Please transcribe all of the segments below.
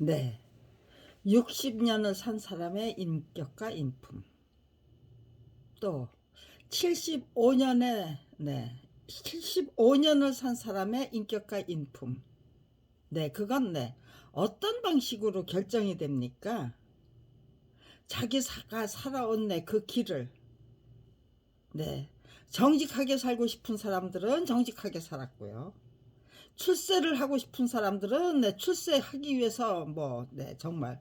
네. 60년을 산 사람의 인격과 인품. 또 75년에 75년을 산 사람의 인격과 인품. 네, 그건 어떤 방식으로 결정이 됩니까? 자기가 살아온 그 길을 정직하게 살고 싶은 사람들은 정직하게 살았고요. 출세를 하고 싶은 사람들은 출세하기 위해서 정말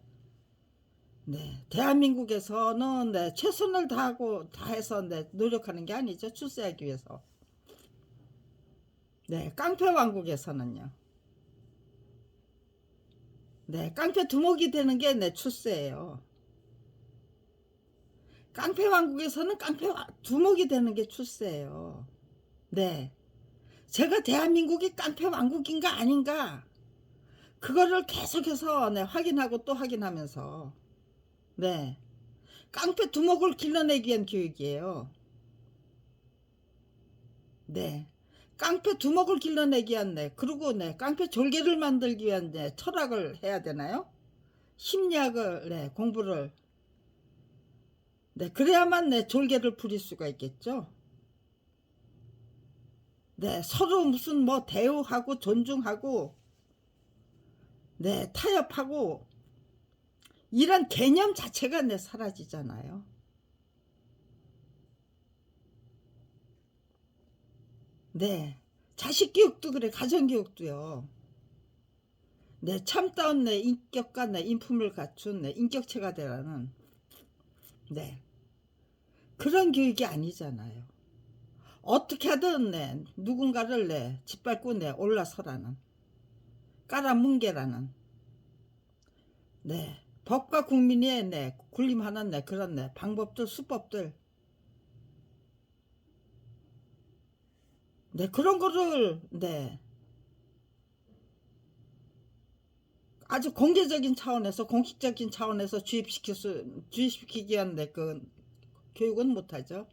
대한민국에서는 최선을 다해서 노력하는 게 아니죠. 출세하기 위해서. 깡패 왕국에서는요. 깡패 두목이 되는 게 출세예요. 깡패 왕국에서는 깡패 두목이 되는 게 출세예요. 제가 대한민국이 깡패 왕국인가 아닌가 그거를 계속해서 확인하고 또 확인하면서 깡패 두목을 길러내기 위한 교육이에요. 깡패 두목을 길러내기 위한 그리고 깡패 졸개를 만들기 위한 철학을 해야 되나요? 심리학을 공부를 그래야만 졸개를 부릴 수가 있겠죠. 서로 무슨 대우하고 존중하고 타협하고 이런 개념 자체가 사라지잖아요. 자식 교육도 그래, 가정 교육도요. 참다운 인격과 인품을 갖춘 인격체가 되라는 그런 교육이 아니잖아요. 어떻게 하든 누군가를 짓밟고 올라서라는 깔아뭉개라는 법과 국민의 군림하는 그런 방법들 수법들 그런 거를 아주 공개적인 차원에서 공식적인 차원에서 주입시키기 위한 그 교육은 못하죠.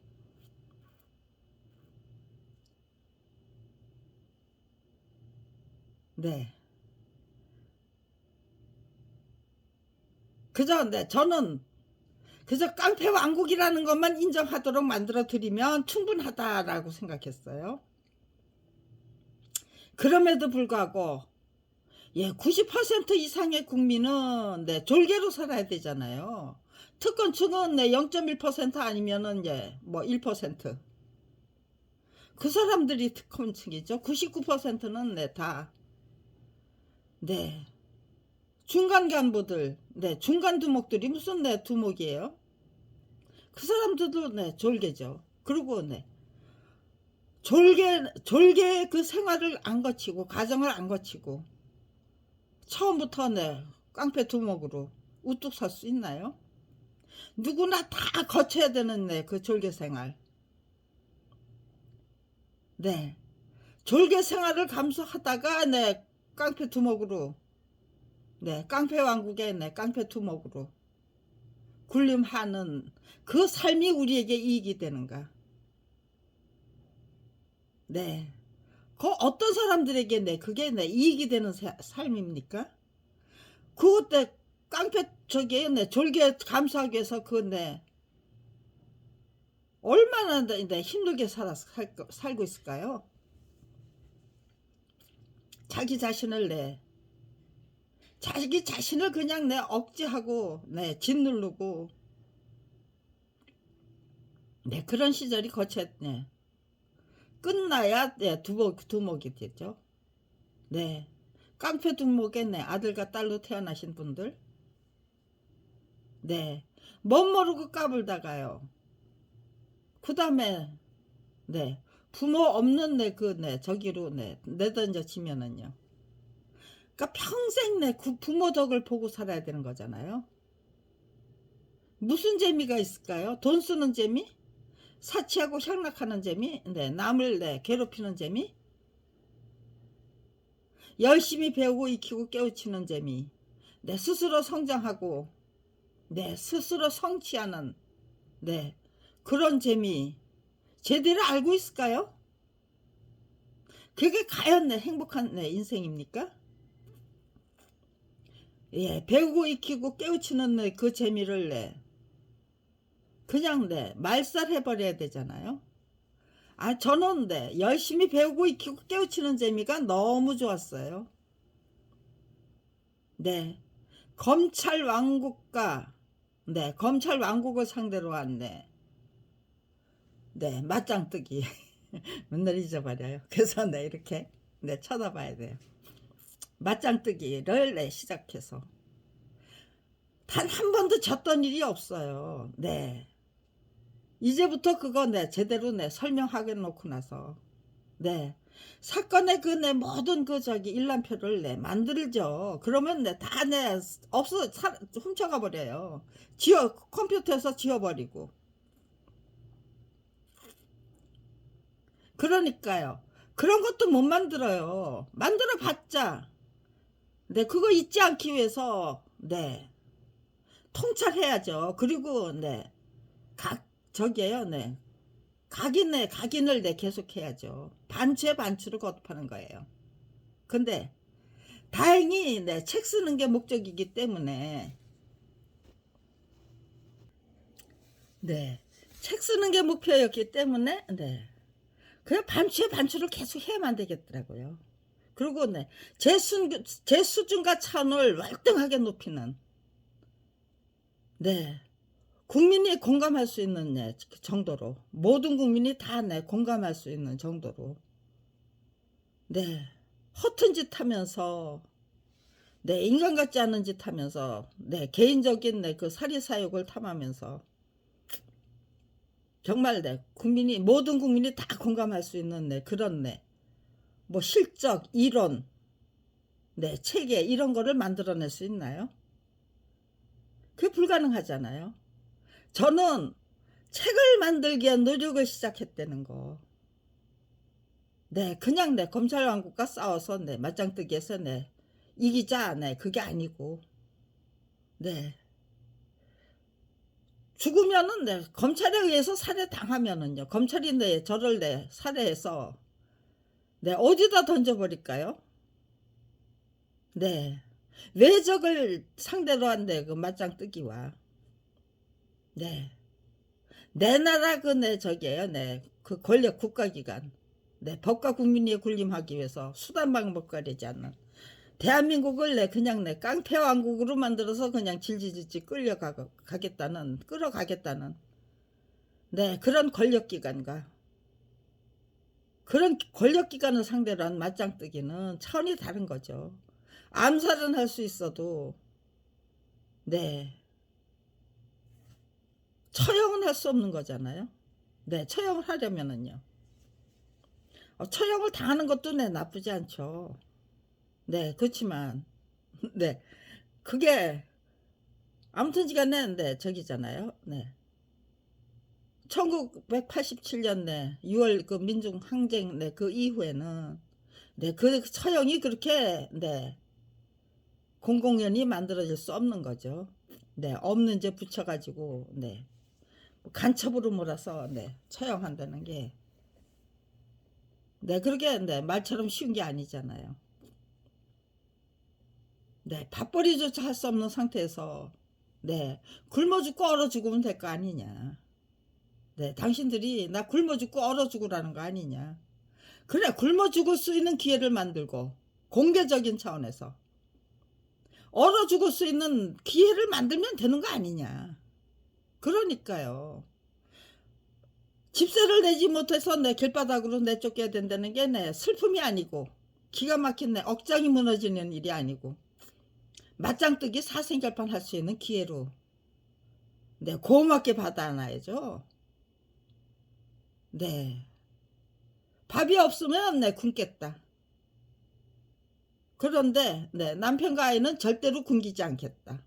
그저 저는 그저 깡패 왕국이라는 것만 인정하도록 만들어 드리면 충분하다라고 생각했어요. 그럼에도 불구하고 90% 이상의 국민은 졸개로 살아야 되잖아요. 특권층은 0.1% 아니면은 1%. 그 사람들이 특권층이죠. 99%는 다 중간 간부들, 중간 두목들이 무슨 두목이에요? 그 사람들도 졸개죠. 그리고 졸개 그 생활을 안 거치고 가정을 안 거치고 처음부터 깡패 두목으로 우뚝 설 수 있나요? 누구나 다 거쳐야 되는 그 졸개 생활. 졸개 생활을 감수하다가 깡패 두목으로 깡패 왕국의 깡패 두목으로 군림하는 그 삶이 우리에게 이익이 되는가? 그 어떤 사람들에게 그게 이익이 되는 삶입니까? 그때 깡패 졸개 감수하기 위해서 얼마나 힘들게 살고 있을까요? 자기 자신을 그냥 억제하고 짓누르고 그런 시절이 끝나야 두목이 됐죠. 깡패 두목의 아들과 딸로 태어나신 분들 멋 모르고 까불다가요. 그 다음에 부모 없는 저기로 내던져 치면은요. 그러니까 평생 부모 덕을 보고 살아야 되는 거잖아요. 무슨 재미가 있을까요? 돈 쓰는 재미? 사치하고 향락하는 재미? 남을 괴롭히는 재미? 열심히 배우고 익히고 깨우치는 재미? 스스로 성장하고 스스로 성취하는 그런 재미 제대로 알고 있을까요? 그게 과연 행복한 인생입니까? 예, 배우고 익히고 깨우치는 그 재미를 그냥 말살해버려야 되잖아요. 아, 저는 열심히 배우고 익히고 깨우치는 재미가 너무 좋았어요. 네. 검찰 왕국과, 검찰 왕국을 상대로 한, 맞짱뜨기. 맨날 잊어버려요. 그래서 이렇게, 쳐다봐야 돼요. 맞짱뜨기를 시작해서. 단 한 번도 졌던 일이 없어요. 이제부터 그거 제대로 설명하게 놓고 나서 사건의 모든 일람표를 만들죠. 그러면 다 없어 훔쳐가 버려요. 컴퓨터에서 지워버리고. 그러니까요. 그런 것도 못 만들어요. 만들어 봤자 그거 잊지 않기 위해서 통찰해야죠. 그리고 각 저기에요. 각인을 계속 해야죠. 반추에 반추를 거듭하는 거예요. 근데 다행히 책 쓰는 게 목적이기 때문에 책 쓰는 게 목표였기 때문에 그냥 반추에 반추를 계속 해야만 되겠더라고요. 그리고 제 수준과 차원을 월등하게 높이는 국민이 공감할 수 있는 정도로, 모든 국민이 다 공감할 수 있는 정도로 허튼 짓 하면서 인간 같지 않은 짓 하면서 개인적인 그 사리사욕을 탐하면서 정말 국민이, 모든 국민이 다 공감할 수 있는 그런 뭐 실적, 이론, 체계 이런 거를 만들어낼 수 있나요? 그게 불가능하잖아요. 저는 책을 만들기 위한 노력을 시작했다는 거. 그냥 검찰왕국과 싸워서 맞짱뜨기해서 이기자 그게 아니고 죽으면은 검찰에 의해서 살해당하면은요, 검찰이 저를 살해해서 어디다 던져버릴까요? 외적을 상대로 한 그 맞짱뜨기와 내 나라 저기에요. 그 권력 국가기관 법과 국민이 군림하기 위해서 수단 방법 가리지 않는 대한민국을 그냥 깡패왕국으로 만들어서 그냥 질질질질 끌어가겠다는 그런 권력기관과 그런 권력기관을 상대로 한 맞짱뜨기는 차원이 다른 거죠. 암살은 할 수 있어도 처형은 할 수 없는 거잖아요. 처형을 하려면은요. 처형을 당하는 것도 나쁘지 않죠. 그렇지만 그게 아무튼지간에 저기잖아요. 1987년 6월 그 민중항쟁 그 이후에는 그 처형이 그렇게 공공연히 만들어질 수 없는 거죠. 없는 죄 붙여가지고 간첩으로 몰아서 처형한다는 게 그렇게 말처럼 쉬운 게 아니잖아요. 밥벌이조차 할 수 없는 상태에서 굶어 죽고 얼어 죽으면 될 거 아니냐. 당신들이 나 굶어 죽고 얼어 죽으라는 거 아니냐. 그래, 굶어 죽을 수 있는 기회를 만들고 공개적인 차원에서 얼어 죽을 수 있는 기회를 만들면 되는 거 아니냐. 그러니까요. 집세를 내지 못해서 길바닥으로 내쫓겨야 된다는 게 슬픔이 아니고 기가 막힌 억장이 무너지는 일이 아니고 맞짱뜨기 사생결판 할 수 있는 기회로 고맙게 받아놔야죠. 밥이 없으면 굶겠다. 그런데 남편과 아이는 절대로 굶기지 않겠다.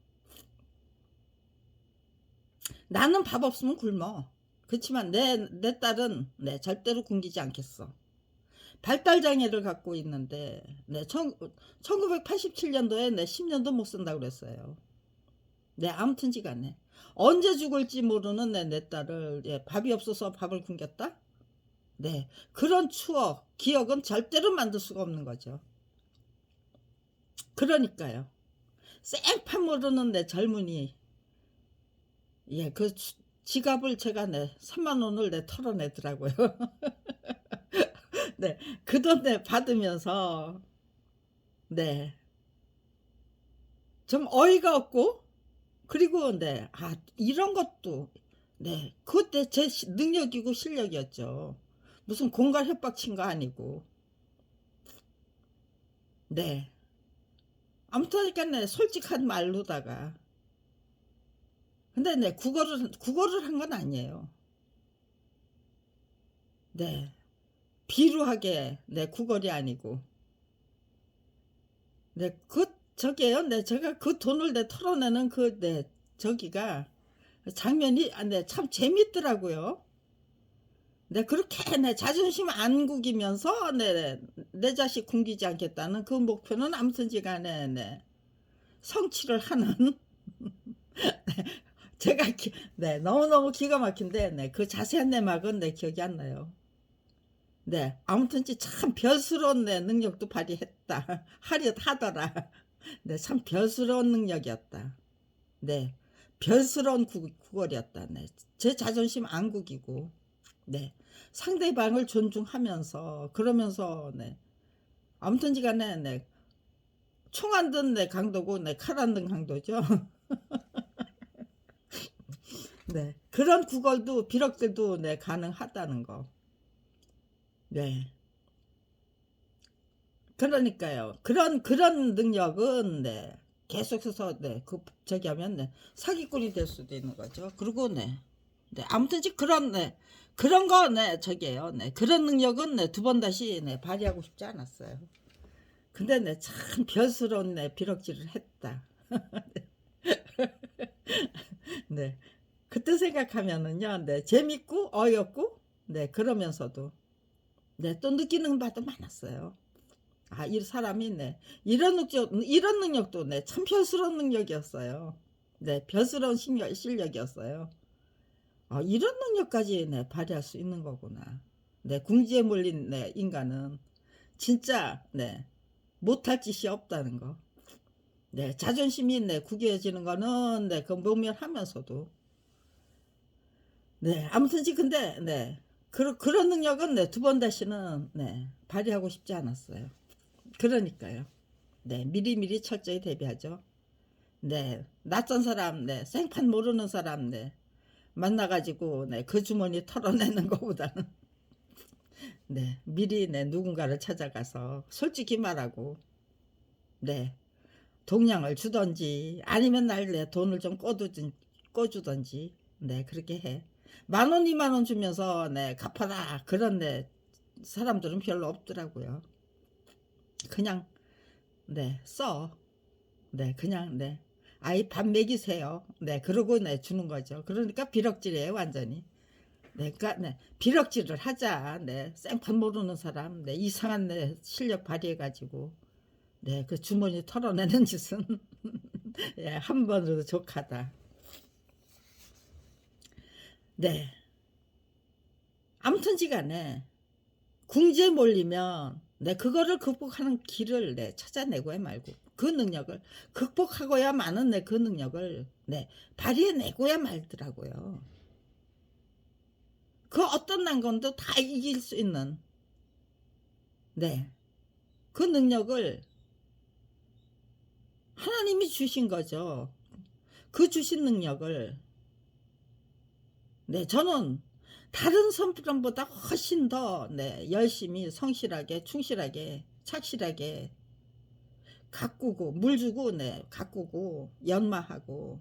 나는 밥 없으면 굶어. 그렇지만 내 딸은 절대로 굶기지 않겠어. 발달장애를 갖고 있는데 1987년도에 10년도 못 산다고 그랬어요. 아무튼지간에 언제 죽을지 모르는 내 딸을 밥이 없어서 밥을 굶겼다? 그런 추억, 기억은 절대로 만들 수가 없는 거죠. 그러니까요. 생판 모르는 내 젊은이, 예, 그 지갑을 제가 3만 원을 털어내더라고요. 네, 그 돈 받으면서, 네, 좀 어이가 없고, 그리고, 이런 것도, 그때 제 능력이고 실력이었죠. 무슨 공갈 협박친 거 아니고, 네. 아무튼, 그러니까, 솔직한 말로다가, 근데 국어를 한 건 아니에요. 네. 비루하게, 국어리 아니고, 저게요, 제가 그 돈을 털어내는 저기가, 장면이, 참 재밌더라고요. 그렇게 자존심 안 구기면서, 내 자식 굶기지 않겠다는 그 목표는 아무튼지 간에, 성취를 하는, 제가, 너무너무 기가 막힌데, 그 자세한 내막은 기억이 안 나요. 아무튼지 참 별스러운 능력도 발휘했다. 하더라. 참 별스러운 능력이었다. 별스러운 구걸이었다. 제 자존심 안 구기고, 상대방을 존중하면서, 그러면서, 아무튼지 간에, 총 안 든 강도고, 칼 안 든 강도죠. 그런 구걸도, 비력들도, 가능하다는 거. 그러니까요. 그런 능력은, 계속해서, 저기 하면, 사기꾼이 될 수도 있는 거죠. 그리고, 아무튼, 그런 거, 저기에요. 그런 능력은, 두 번 다시, 발휘하고 싶지 않았어요. 근데, 참, 별스러운, 비럭질을 했다. 그때 생각하면은요, 재밌고, 어이없고, 그러면서도, 또 느끼는 바도 많았어요. 아, 이 사람이, 이런 능력도, 참 별스러운 능력이었어요. 별스러운 실력이었어요. 이런 능력까지, 발휘할 수 있는 거구나. 궁지에 몰린, 인간은, 진짜, 못할 짓이 없다는 거. 자존심이, 구겨지는 거는, 그 모면하면서도, 아무튼, 근데, 그런 능력은, 두 번 다시는, 발휘하고 싶지 않았어요. 그러니까요. 미리미리 철저히 대비하죠. 낯선 사람, 생판 모르는 사람, 만나가지고, 그 주머니 털어내는 것보다는, 미리, 누군가를 찾아가서, 솔직히 말하고, 동량을 주던지, 아니면 돈을 좀 꺼주던지, 그렇게 해. 10,000원, 20,000원 주면서, 갚아라. 그런, 사람들은 별로 없더라고요. 그냥, 써. 그냥, 아이 밥 먹이세요. 그러고, 주는 거죠. 그러니까 비럭질이에요, 완전히. 그러니까, 비럭질을 하자. 생판 모르는 사람, 이상한, 실력 발휘해가지고, 그 주머니 털어내는 짓은, 한 번으로 족하다. 아무튼지 간에, 궁지에 몰리면, 그거를 극복하는 길을, 찾아내고야 말고, 그 능력을 극복하고야만은, 그 능력을, 발휘해내고야 말더라고요. 그 어떤 난관도 다 이길 수 있는, 그 능력을 하나님이 주신 거죠. 그 주신 능력을, 저는 다른 사람보다 훨씬 더, 열심히, 성실하게, 충실하게, 착실하게, 가꾸고, 물 주고, 가꾸고, 연마하고,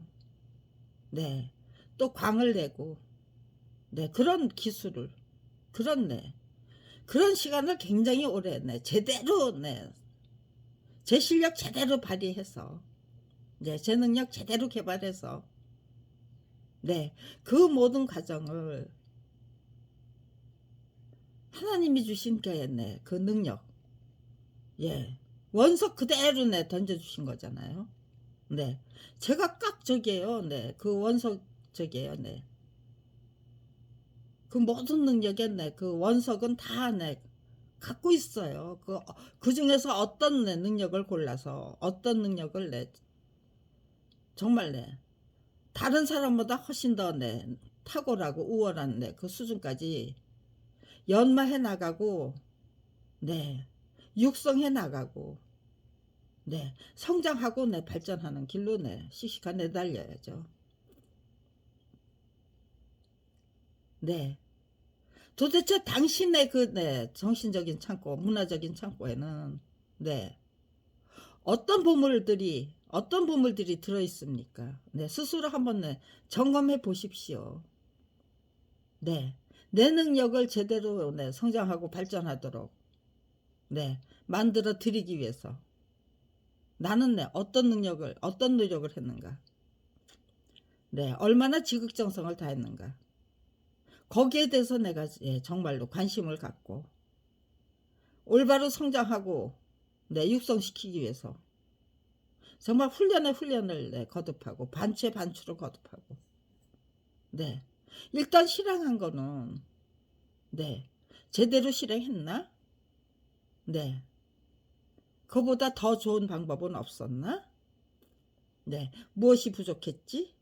또 광을 내고, 그런 기술을, 그런, 그런 시간을 굉장히 오래, 제대로, 제 실력 제대로 발휘해서, 제 능력 제대로 개발해서, 그 모든 과정을 하나님이 주신 그 능력, 원석 그대로, 던져주신 거잖아요. 제가 깍 저기에요, 그 원석 저기에요, 그 모든 능력에, 그 원석은 다, 갖고 있어요. 그 중에서 어떤, 능력을 골라서, 어떤 능력을, 정말 네 다른 사람보다 훨씬 더 네 탁월하고 우월한 네 그 수준까지 연마해 나가고 네 육성해 나가고 네 성장하고 네 발전하는 길로 네 씩씩하 내달려야죠. 네. 도대체 당신의 그 네 정신적인 창고, 문화적인 창고에는 네 어떤 보물들이 들어 있습니까? 네, 스스로 한번 네 점검해 보십시오. 네. 내 능력을 제대로 네 성장하고 발전하도록 네 만들어 드리기 위해서 나는 네 어떤 노력을 했는가? 네, 얼마나 지극정성을 다했는가? 거기에 대해서 내가 예, 정말로 관심을 갖고 올바로 성장하고 네, 육성시키기 위해서 정말 훈련을 네, 거듭하고 반추에 반추를 거듭하고 네 일단 실행한 거는 네 제대로 실행했나? 네 그보다 더 좋은 방법은 없었나? 네 무엇이 부족했지?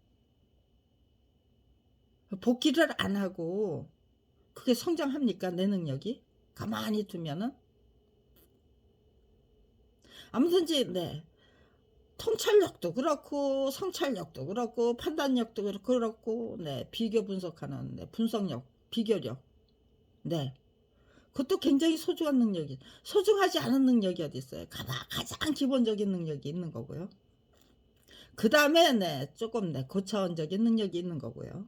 복귀를 안 하고 그게 성장합니까? 내 능력이? 가만히 두면은 아무든지 네 통찰력도 그렇고 성찰력도 그렇고 판단력도 그렇고 네 비교 분석하는 네 분석력 비교력 네 그것도 굉장히 소중한 능력이 소중하지 않은 능력이 어디 있어요. 가장 기본적인 능력이 있는 거고요. 그 다음에 네 조금 네 고차원적인 능력이 있는 거고요.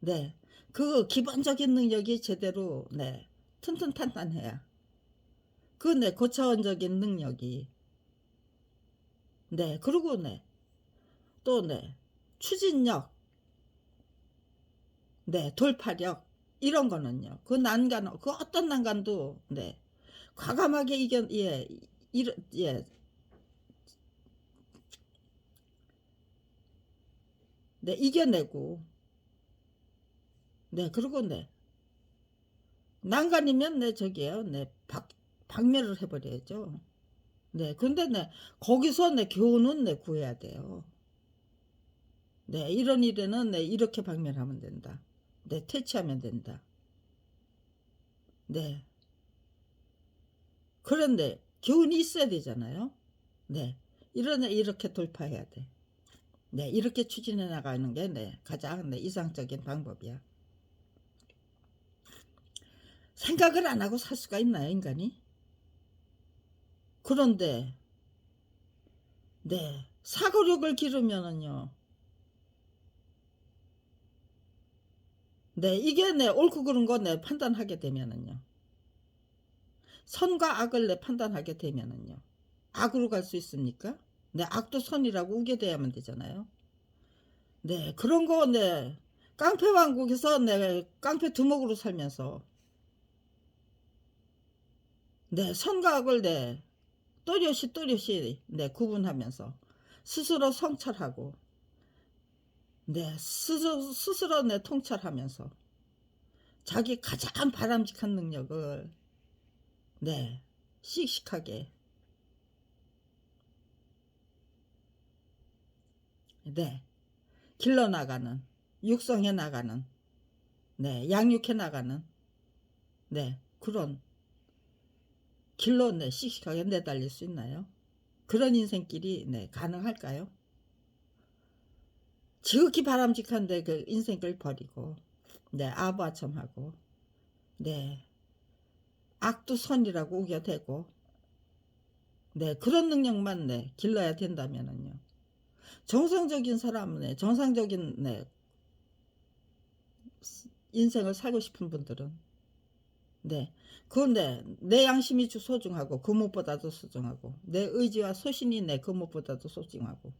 네 그 기본적인 능력이 제대로 네 튼튼탄탄해야 그 네 고차원적인 능력이 네 그리고 네 또 네 추진력 네 돌파력 이런 거는요 그 난간 그 어떤 난간도 네 과감하게 이겨 예 네 이겨내고 네 그리고 네 난간이면 네 저기요 네 박멸을 해버려야죠. 네 근데 네 거기서 네 교훈은 네 구해야 돼요. 네 이런 일에는 네 이렇게 박멸하면 된다. 네 퇴치하면 된다. 네 그런데 교훈이 있어야 되잖아요. 네 이렇게 돌파해야 돼. 네 이렇게 추진해 나가는 게 네 가장 네 이상적인 방법이야. 생각을 안 하고 살 수가 있나요 인간이? 그런데 네 사고력을 기르면은요 네 이게 네 옳고 그른 거 네 판단하게 되면은요 선과 악을 내 판단하게 되면은요. 악으로 갈 수 있습니까? 네, 악도 선이라고 우게 돼야만 되잖아요. 네, 그런 거, 네. 깡패 왕국에서 네, 깡패 두목으로 살면서 네, 선과 악을 네, 또렷이 네, 구분하면서 스스로 성찰하고 네, 스스로 네, 통찰하면서 자기 가장 바람직한 능력을 네, 씩씩하게 네, 길러나가는 육성해 나가는 네, 양육해 나가는 네, 그런 길로 네, 씩씩하게 내달릴 수 있나요? 그런 인생길이 네, 가능할까요? 지극히 바람직한데 그 인생길 버리고 네, 아부아첨하고 네, 악도 선이라고 우겨대고 네, 그런 능력만 네, 길러야 된다면은요. 정상적인 사람은 네, 정상적인 네, 인생을 살고 싶은 분들은 네. 그런데 내 양심이 소중하고 그 무엇보다도 소중하고 내 의지와 소신이 내 그 무엇보다도 소중하고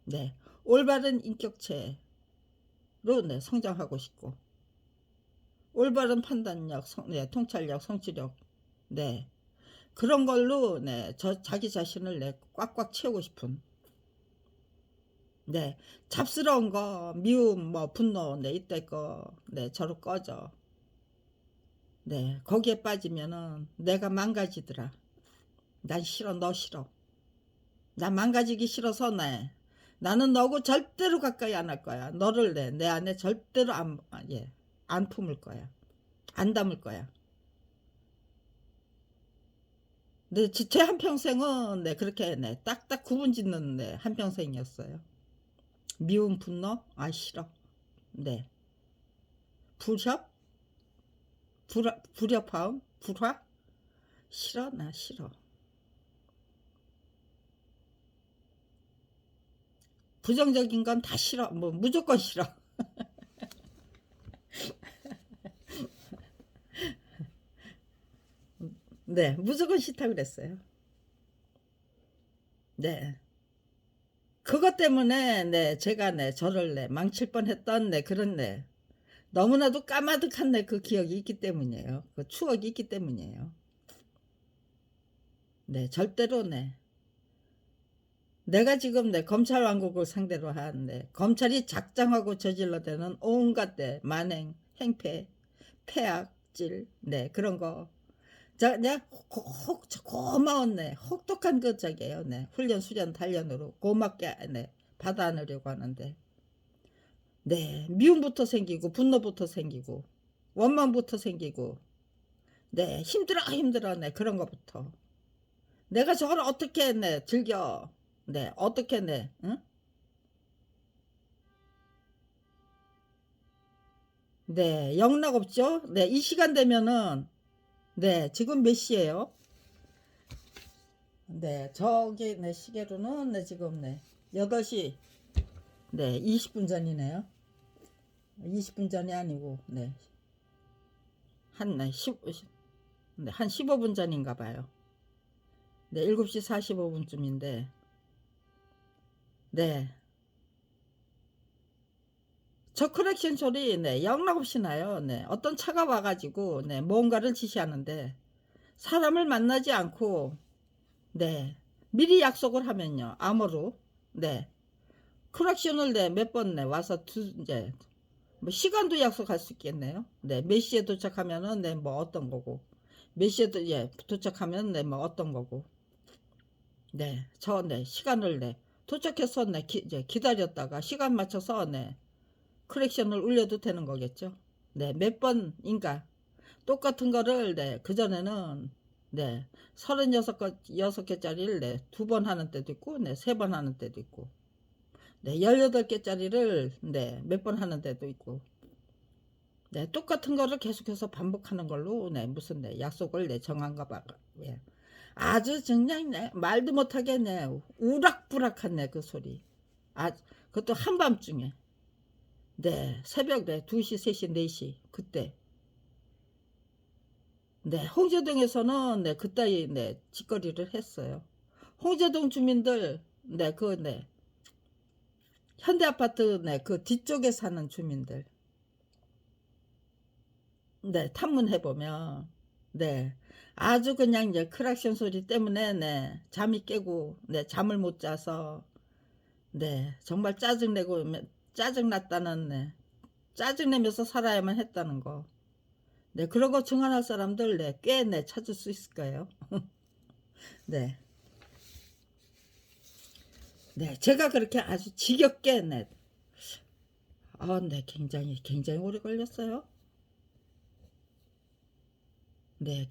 네. 올바른 인격체로 네, 성장하고 싶고 올바른 판단력, 네, 통찰력, 성취력 네. 그런 걸로 네, 자기 자신을 네, 꽉꽉 채우고 싶은 네. 잡스러운 거, 미움, 뭐 분노 네, 이때 거 네, 저로 꺼져. 네. 거기에 빠지면은 내가 망가지더라. 난 싫어, 너 싫어. 나 망가지기 싫어서 네. 나는 너하고 절대로 가까이 안 할 거야. 너를 내 안에 절대로 안 품을 거야. 안 담을 거야. 근데 제 한평생은 그렇게 딱딱 구분 짓는 한평생이었어요. 미움, 분노, 싫어. 불협, 불협화음, 불화, 싫어, 나 싫어. 부정적인 건 다 싫어. 뭐 무조건 싫어. 무조건 싫다 그랬어요. 그것 때문에 제가 저를 망칠 뻔했던 그런 너무나도 까마득한 그 기억이 있기 때문이에요. 그 추억이 있기 때문이에요. 절대로 내가 지금 검찰 왕국을 상대로 한 검찰이 작정하고 저질러대는 온갖 만행, 행패, 폐악질 그런 거 내가 고마운 혹독한 그 저기에요. 훈련 수련 단련으로 고맙게 받아 안으려고 하는데 미움부터 생기고 분노부터 생기고 원망부터 생기고 힘들어 그런 거부터 내가 저걸 어떻게 즐겨 어떻게 응? 영락 없죠. 이 시간 되면은 지금 몇 시예요? 저기 시계로는 지금 8시 20분 전이네요. 20분 전이 아니고 한 15분 전인가 봐요. 7시 45분쯤인데 저 크랙션 소리 영락없이 나요. 어떤 차가 와가지고 뭔가를 지시하는데 사람을 만나지 않고 미리 약속을 하면요 암호로 크랙션을 몇 번 와서 이제 뭐 시간도 약속할 수 있겠네요. 몇 시에 도착하면은 뭐 어떤 거고 몇 시에 도착하면 뭐 어떤 거고 저 시간을 도착해서 이제 기다렸다가 시간 맞춰서 크랙션을 울려도 되는 거겠죠. 몇 번인가 똑같은 거를 그전에는 36개짜리를 2번 하는 때도 있고 3번 하는 때도 있고 18개짜리를 몇 번 하는 때도 있고 똑같은 거를 계속해서 반복하는 걸로 무슨 약속을 정한가 봐. 아주 그냥 말도 못하게 우락부락한 그 소리. 그것도 한밤중에 새벽 2시 3시 4시 그때 홍제동에서는 그따위 짓거리를 했어요. 홍제동 주민들 그 현대아파트 그 뒤쪽에 사는 주민들 탐문해보면 아주 그냥 이제 크락션 소리 때문에 잠이 깨고 잠을 못 자서 정말 짜증났다는 짜증내면서 살아야만 했다는 거 그런 거 증언할 사람들 꽤 찾을 수 있을 거예요. 제가 그렇게 아주 지겹게 굉장히 오래 걸렸어요.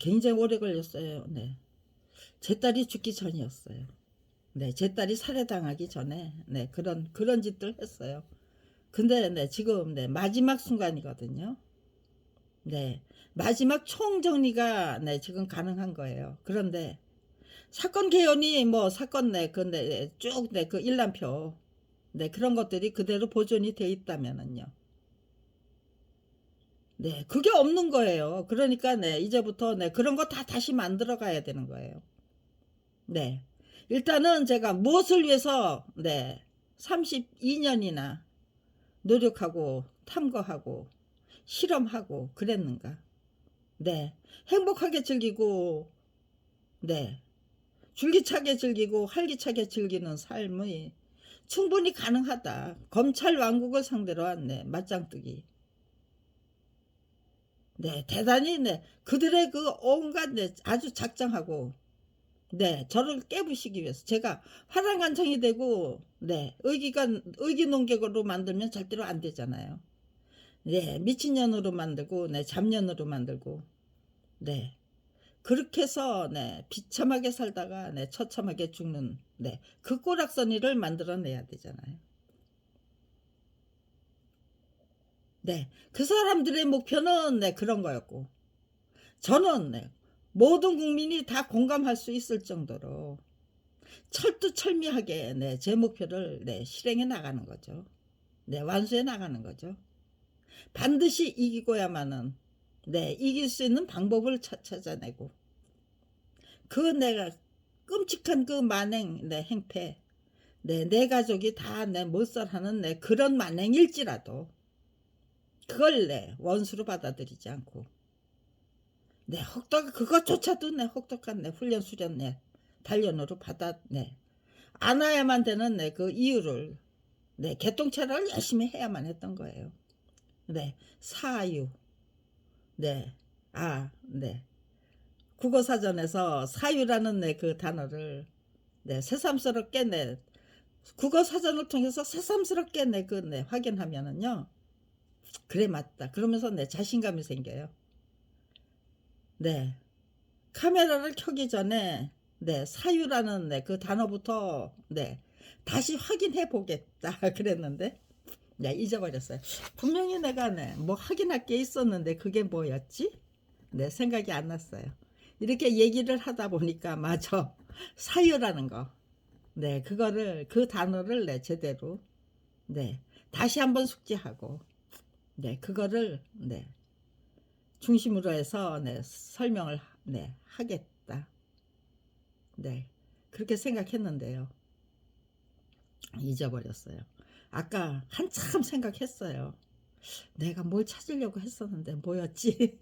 굉장히 오래 걸렸어요. 제 딸이 죽기 전이었어요. 제 딸이 살해당하기 전에 그런 짓들 했어요. 근데 지금 마지막 순간이거든요. 마지막 총정리가 지금 가능한 거예요. 그런데 사건 개연이 뭐 사건 근데 쭉 그 일람표 그런 것들이 그대로 보존이 돼 있다면은요. 그게 없는 거예요. 그러니까 이제부터 그런 거 다 다시 만들어 가야 되는 거예요. 일단은 제가 무엇을 위해서 32년이나 노력하고 탐구하고 실험하고 그랬는가. 행복하게 즐기고 줄기차게 즐기고 활기차게 즐기는 삶이 충분히 가능하다. 검찰 왕국을 상대로 한 맞짱뜨기. 대단히 그들의 그 온갖 아주 작정하고 네, 저를 깨부시기 위해서 제가 화랑간청이 되고, 네, 의기농객으로 만들면 절대로 안 되잖아요. 네, 미친년으로 만들고, 네, 잡년으로 만들고, 네, 그렇게 해서, 네, 비참하게 살다가, 네, 처참하게 죽는, 네, 그 꼬락서니를 만들어내야 되잖아요. 네, 그 사람들의 목표는, 네, 그런 거였고, 저는, 네, 모든 국민이 다 공감할 수 있을 정도로, 철두철미하게, 네, 제 목표를, 네, 실행해 나가는 거죠. 네, 완수해 나가는 거죠. 반드시 이기고야만은, 네, 이길 수 있는 방법을 찾아내고, 그 내가 끔찍한 그 만행, 네, 행패, 네, 내 가족이 다 내 못살하는 내 그런 만행일지라도, 그걸 내 원수로 받아들이지 않고, 내 그것조차도 내 혹독한 내 훈련 수련 내 단련으로 받아내 안아야만 되는 내 그 이유를, 네, 개똥차를 열심히 해야만 했던 거예요. 네, 사유, 네, 네. 국어사전에서 사유라는 네, 그 단어를, 네, 새삼스럽게, 네, 국어사전을 통해서 새삼스럽게, 네, 네, 확인하면은요, 그래, 맞다. 그러면서 내 자신감이 생겨요. 네, 카메라를 켜기 전에, 네, 사유라는 네, 그 단어부터, 네, 다시 확인해 보겠다. 그랬는데, 네, 잊어버렸어요. 분명히 내가, 네, 뭐 확인할 게 있었는데, 그게 뭐였지? 네, 생각이 안 났어요. 이렇게 얘기를 하다 보니까, 맞아. 사유라는 거. 네, 그 단어를, 네, 제대로, 네, 다시 한번 숙지하고, 네, 그거를, 네, 중심으로 해서, 네, 설명을, 네, 하겠다. 네, 그렇게 생각했는데요. 잊어버렸어요. 아까 한참 생각했어요. 내가 뭘 찾으려고 했었는데 뭐였지?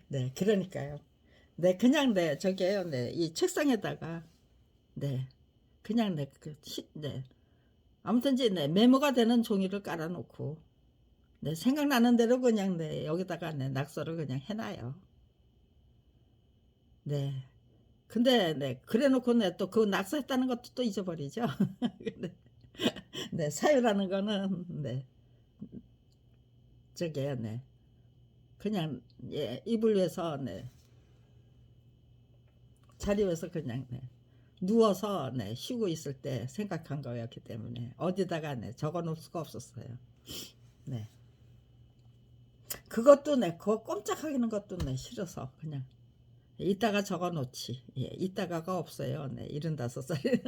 네, 그러니까요. 네, 그냥 네, 저게요. 네, 이 책상에다가, 네, 그냥 네, 네. 아무튼지 네, 메모가 되는 종이를 깔아놓고, 네, 생각나는 대로 그냥 네, 여기다가 네, 낙서를 그냥 해놔요. 네. 근데 네, 그래놓고 네, 또 그 낙서했다는 것도 또 잊어버리죠. 네, 네, 사유라는 거는 네, 저게요. 네, 그냥 예, 이불 위에서 네, 자리 에서 그냥 네, 누워서 네, 쉬고 있을 때 생각한 거였기 때문에 어디다가 네, 적어놓을 수가 없었어요. 네, 그것도 네, 그거 꼼짝하기는 것도 네, 싫어서 그냥 이따가 적어놓지. 예, 이따가가 없어요. 네, 75살이.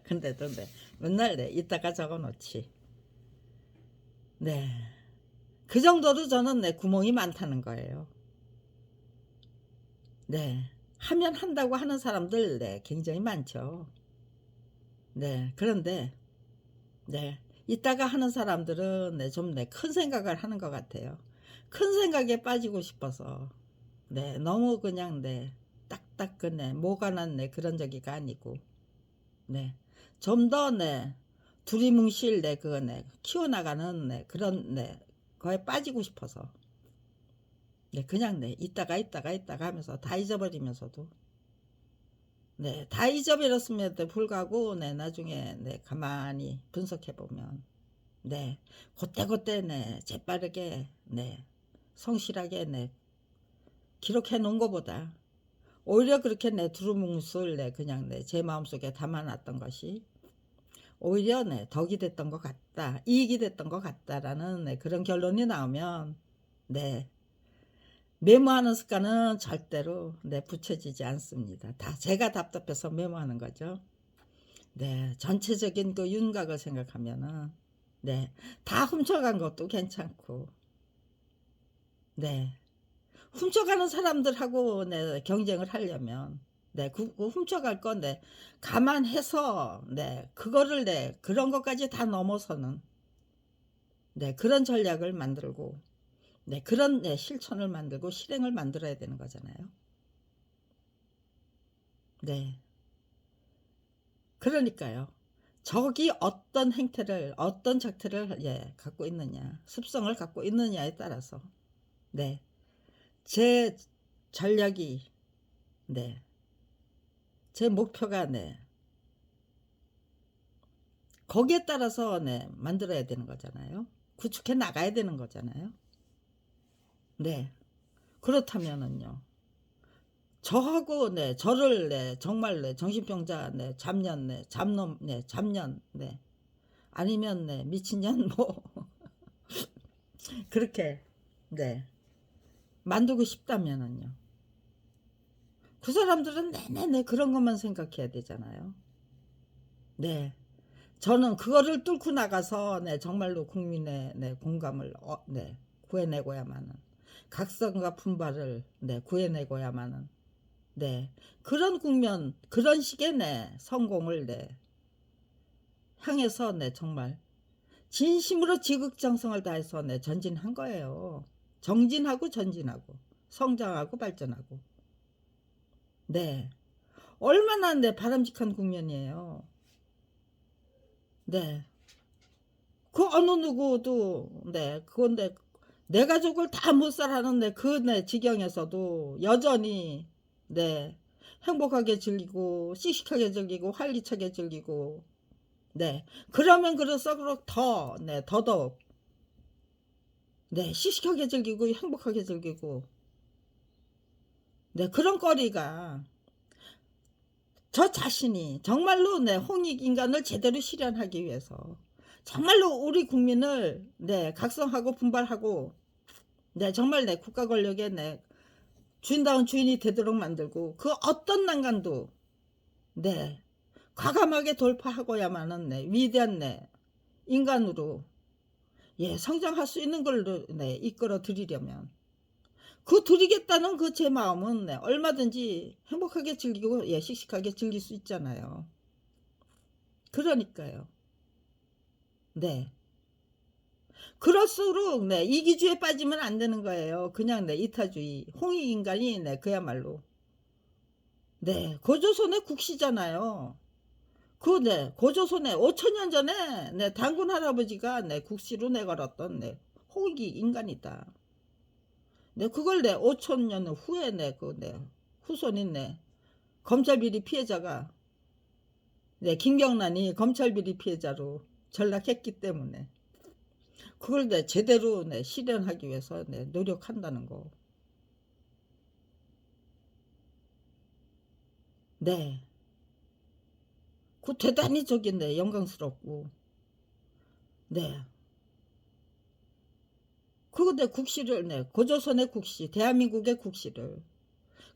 근데도 네, 맨날 네, 이따가 적어놓지. 네, 그 정도로 저는 네, 구멍이 많다는 거예요. 네, 하면 한다고 하는 사람들 네, 굉장히 많죠. 네, 그런데 네, 이따가 하는 사람들은 네, 좀 네, 큰 생각을 하는 것 같아요. 큰 생각에 빠지고 싶어서 네, 너무 그냥 네, 딱딱 그네, 뭐가 난네 그런 저기가 아니고 네, 좀 더 네, 두리뭉실 네, 그거 네, 키워나가는 네, 그런 네, 거에 빠지고 싶어서 네, 그냥 네, 있다가 하면서 다 잊어버리면서도 네, 다 잊어버렸음에도 불구하고 네, 나중에 네, 가만히 분석해 보면 네, 그때 네, 재빠르게 네, 성실하게 네, 기록해 놓은 것보다 오히려 그렇게 내 두루뭉술 내 그냥 내 제 마음속에 담아놨던 것이 오히려 내 덕이 됐던 것 같다, 이익이 됐던 것 같다라는 네, 그런 결론이 나오면 네, 메모하는 습관은 절대로 네, 붙여지지 않습니다. 다 제가 답답해서 메모하는 거죠. 네, 전체적인 그 윤곽을 생각하면은 네, 다 훔쳐간 것도 괜찮고 네, 훔쳐가는 사람들하고 네, 경쟁을 하려면 네, 그 훔쳐갈 건데 감안해서 네, 그거를 네, 그런 것까지 다 넘어서는 네, 그런 전략을 만들고 네, 그런 네, 실천을 만들고 실행을 만들어야 되는 거잖아요. 네, 그러니까요. 적이 어떤 행태를 어떤 작태를 예, 갖고 있느냐, 습성을 갖고 있느냐에 따라서 네, 제 전략이 네, 제 목표가 거기에 따라서 만들어야 되는 거잖아요. 구축해 나가야 되는 거잖아요. 네. 그렇다면은요. 저하고 저를 정말 정신병자 잡년 잡놈 잡년 아니면 미친년 뭐 그렇게 만들고 싶다면은요. 그 사람들은 네네네 그런 것만 생각해야 되잖아요. 네. 저는 그거를 뚫고 나가서 정말로 국민의 공감을 구해내고야만은 각성과 분발을 구해내고야만은 그런 국면 그런 식의 성공을 향해서 정말 진심으로 지극정성을 다해서 전진한 거예요. 정진하고 전진하고 성장하고 발전하고 얼마나 바람직한 국면이에요. 그 어느 누구도 그건데 내 가족을 다 못살아는 그 지경에서도 여전히 행복하게 즐기고 씩씩하게 즐기고 활기차게 즐기고 그러면 그럴수록 더더욱 씩씩하게 즐기고 행복하게 즐기고 그런 거리가 저 자신이 정말로 홍익인간을 제대로 실현하기 위해서 정말로 우리 국민을 각성하고 분발하고 정말 국가 권력의 주인다운 주인이 되도록 만들고 그 어떤 난간도 과감하게 돌파하고야만은 위대한 인간으로 성장할 수 있는 걸로 이끌어 드리려면 그 드리겠다는 그 제 마음은 얼마든지 행복하게 즐기고 씩씩하게 즐길 수 있잖아요. 그러니까요. 그럴수록 이기주의에 빠지면 안 되는 거예요. 그냥 이타주의 홍익인간이 그야말로 고조선의 국시잖아요. 그 고조선에 5천년 전에 단군 할아버지가 국시로 내걸었던 홍익인간이다. 그걸 5천년 후에 후손인 검찰비리 피해자가 김경란이 검찰비리 피해자로 전락했기 때문에 그걸 제대로 실현하기 위해서 노력한다는 거. 그 대단히 영광스럽고 그거 국시를 고조선의 국시 대한민국의 국시를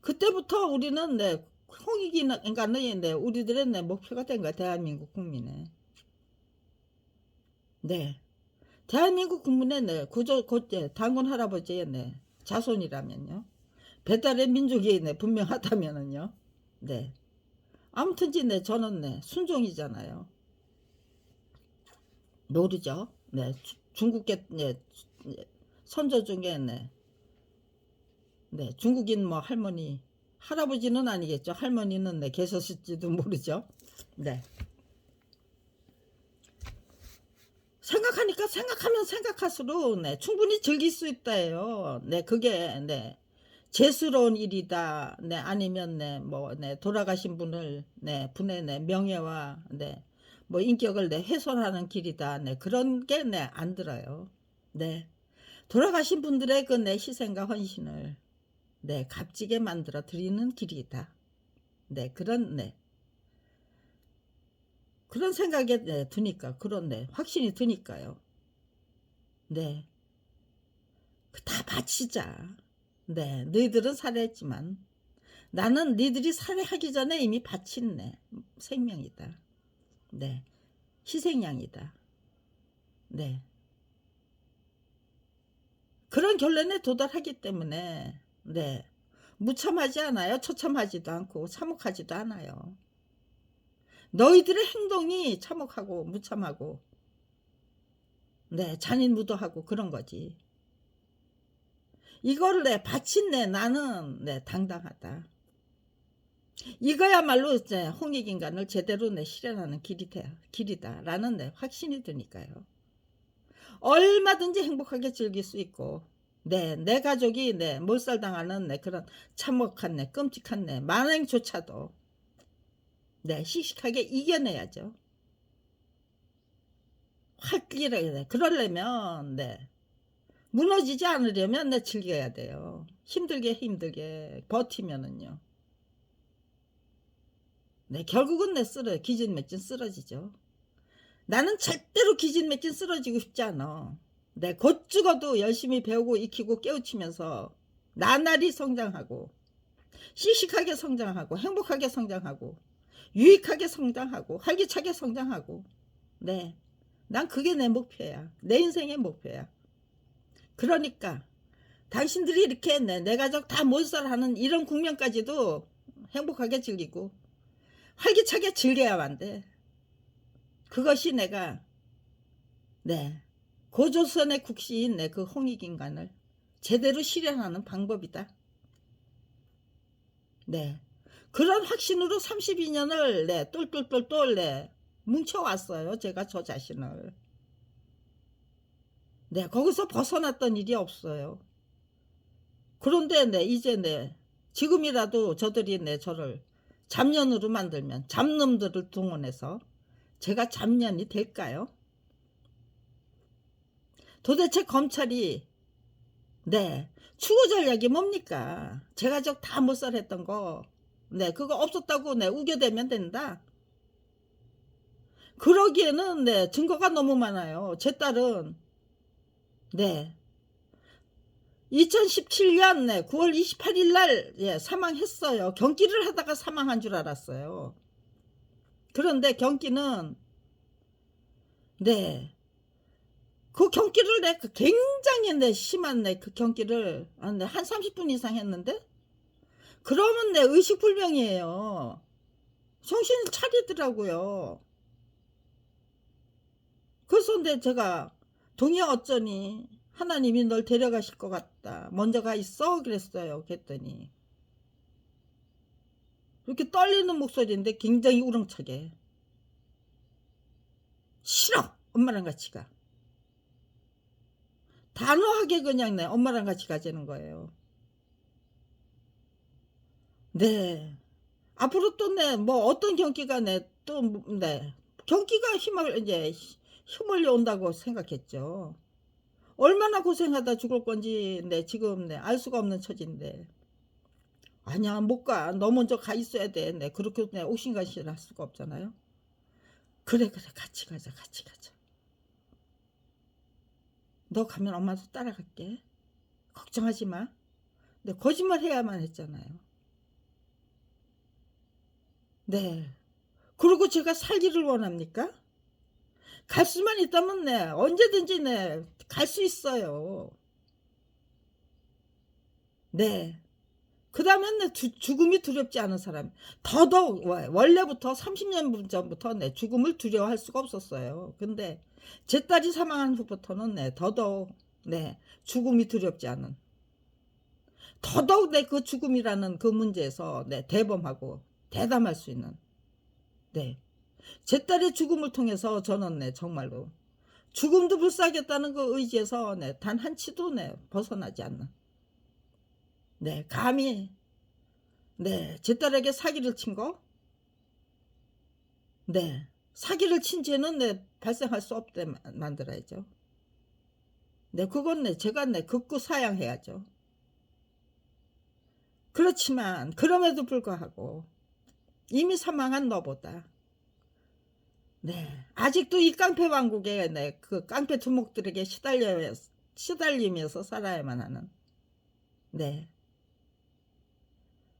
그때부터 우리는 홍익인간의 우리들의 목표가 된 거야. 대한민국 국민의 대한민국 국민의 단군 할아버지의 자손이라면요. 배달의 민족이 분명하다면은요. 아무튼지 저는 순종이잖아요. 모르죠. 중국계 선조 중에 중국인 뭐 할머니 할아버지는 아니겠죠. 할머니는 계셨을지도 모르죠. 생각하니까 생각하면 생각할수록 충분히 즐길 수 있다예요. 그게 재수로운 일이다. 아니면 뭐 돌아가신 분을 분의 명예와 뭐 인격을 훼손하는 길이다. 그런 게 안 들어요. 돌아가신 분들의 그 희생과 헌신을 값지게 만들어 드리는 길이다. 그런 생각에 드니까 그런 확신이 드니까요. 다 바치자. 너희들은 살해했지만 나는 너희들이 살해하기 전에 이미 바친 생명이다. 희생양이다. 그런 결론에 도달하기 때문에 무참하지 않아요. 처참하지도 않고 참혹하지도 않아요. 너희들의 행동이 참혹하고 무참하고 잔인무도하고 그런 거지. 이거를 바친 나는 당당하다. 이거야말로 홍익인간을 제대로 실현하는 길이다 라는 확신이 드니까요. 얼마든지 행복하게 즐길 수 있고 내 가족이 몰살당하는 그런 참혹한 끔찍한 만행조차도 네, 씩씩하게 이겨내야죠. 활기를, 그러려면, 네, 무너지지 않으려면 네, 즐겨야 돼요. 힘들게 버티면은요. 네, 결국은 내 기진맥진 쓰러지죠. 나는 절대로 기진맥진 쓰러지고 싶지 않아. 네, 곧 죽어도 열심히 배우고 익히고 깨우치면서 나날이 성장하고 씩씩하게 성장하고 행복하게 성장하고 유익하게 성장하고 활기차게 성장하고, 네, 난 그게 내 목표야. 내 인생의 목표야. 그러니까 당신들이 이렇게 내 가족 다 못살하는 이런 국면까지도 행복하게 즐기고 활기차게 즐겨야만 돼. 그것이 내가, 네, 고조선의 국시인 내 그 홍익인간을 제대로 실현하는 방법이다. 네, 그런 확신으로 32년을 네, 똘똘똘똘 네, 뭉쳐왔어요. 제가 저 자신을. 네, 거기서 벗어났던 일이 없어요. 그런데 네, 이제 네, 지금이라도 저들이 네, 저를 잡년으로 만들면, 잡놈들을 동원해서 제가 잡년이 될까요? 도대체 검찰이, 네, 추구 전략이 뭡니까? 제 가족 다 못살했던 거, 네, 그거 없었다고 네, 우겨대면 된다. 그러기에는 네, 증거가 너무 많아요. 제 딸은, 네, 2017년 네, 9월 28일 날 예, 사망했어요. 경기를 하다가 사망한 줄 알았어요. 그런데 경기는, 네, 그 경기를 내 굉장히 내 심한 내 그 경기를 한 30분 이상 했는데, 그러면 내 의식불명이에요. 정신을 차리더라고요. 그래서 근데 제가 동의 어쩌니 하나님이 널 데려가실 것 같다. 먼저 가 있어 그랬어요. 그랬더니 이렇게 떨리는 목소리인데 굉장히 우렁차게, 싫어 엄마랑 같이 가. 단호하게 그냥 내 엄마랑 같이 가자는 거예요. 네, 앞으로 또 내 뭐 어떤 경기가 내 또 네, 경기가 힘을 이제 힘을 온다고 생각했죠. 얼마나 고생하다 죽을 건지 네, 지금 네, 알 수가 없는 처지인데, 아니야 못 가. 너 먼저 가 있어야 돼. 네, 그렇게 네, 옥신각신 할 수가 없잖아요. 그래 같이 가자 같이 가자. 너 가면 엄마도 따라갈게. 걱정하지 마. 네, 거짓말 해야만 했잖아요. 네. 그리고 제가 살기를 원합니까? 갈 수만 있다면 네, 언제든지 네, 갈 수 있어요. 네. 그 다음엔 내 죽음이 두렵지 않은 사람. 더더욱 원래부터 30년 전부터 내 죽음을 두려워할 수가 없었어요. 근데 제 딸이 사망한 후부터는 내 더더욱 내 죽음이 두렵지 않은, 더더욱 내 그 죽음이라는 그 문제에서 내 대범하고 대담할 수 있는, 네, 제 딸의 죽음을 통해서 저는 네, 정말로 죽음도 불사하겠다는 그 의지에서 네, 단 한 치도 네, 벗어나지 않는, 네, 감히 네, 제 딸에게 사기를 친 거, 네, 사기를 친 죄는 네, 발생할 수 없게 만들어야죠. 네, 그건 네, 제가 네, 극구 사양해야죠. 그렇지만 그럼에도 불구하고 이미 사망한 너보다, 네, 아직도 이 깡패 왕국에 네, 그 깡패 두목들에게 시달리면서 살아야만 하는, 네,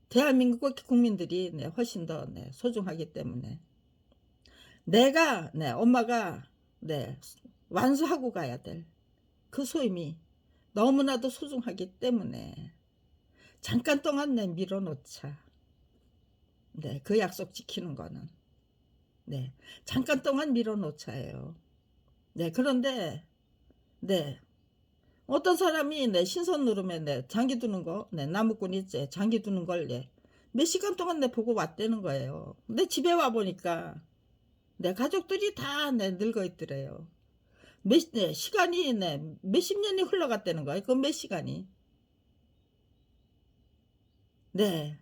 대한민국 국민들이 네, 훨씬 더 네, 소중하기 때문에 내가 네, 엄마가 네, 완수하고 가야 될 그 소임이 너무나도 소중하기 때문에 잠깐 동안 내 밀어놓자. 네, 그 약속 지키는 거는 네, 잠깐 동안 밀어놓자예요. 네, 그런데 네, 어떤 사람이 내 신선 누름에 내 장기 두는 거, 내 나무꾼 있지, 장기 두는 걸 몇 시간 동안 내 보고 왔다는 거예요. 근데 집에 와 보니까 내 가족들이 다 내 늙어 있더래요. 네, 시간이 네, 몇십 년이 흘러갔다는 거예요. 그 몇 시간이. 네,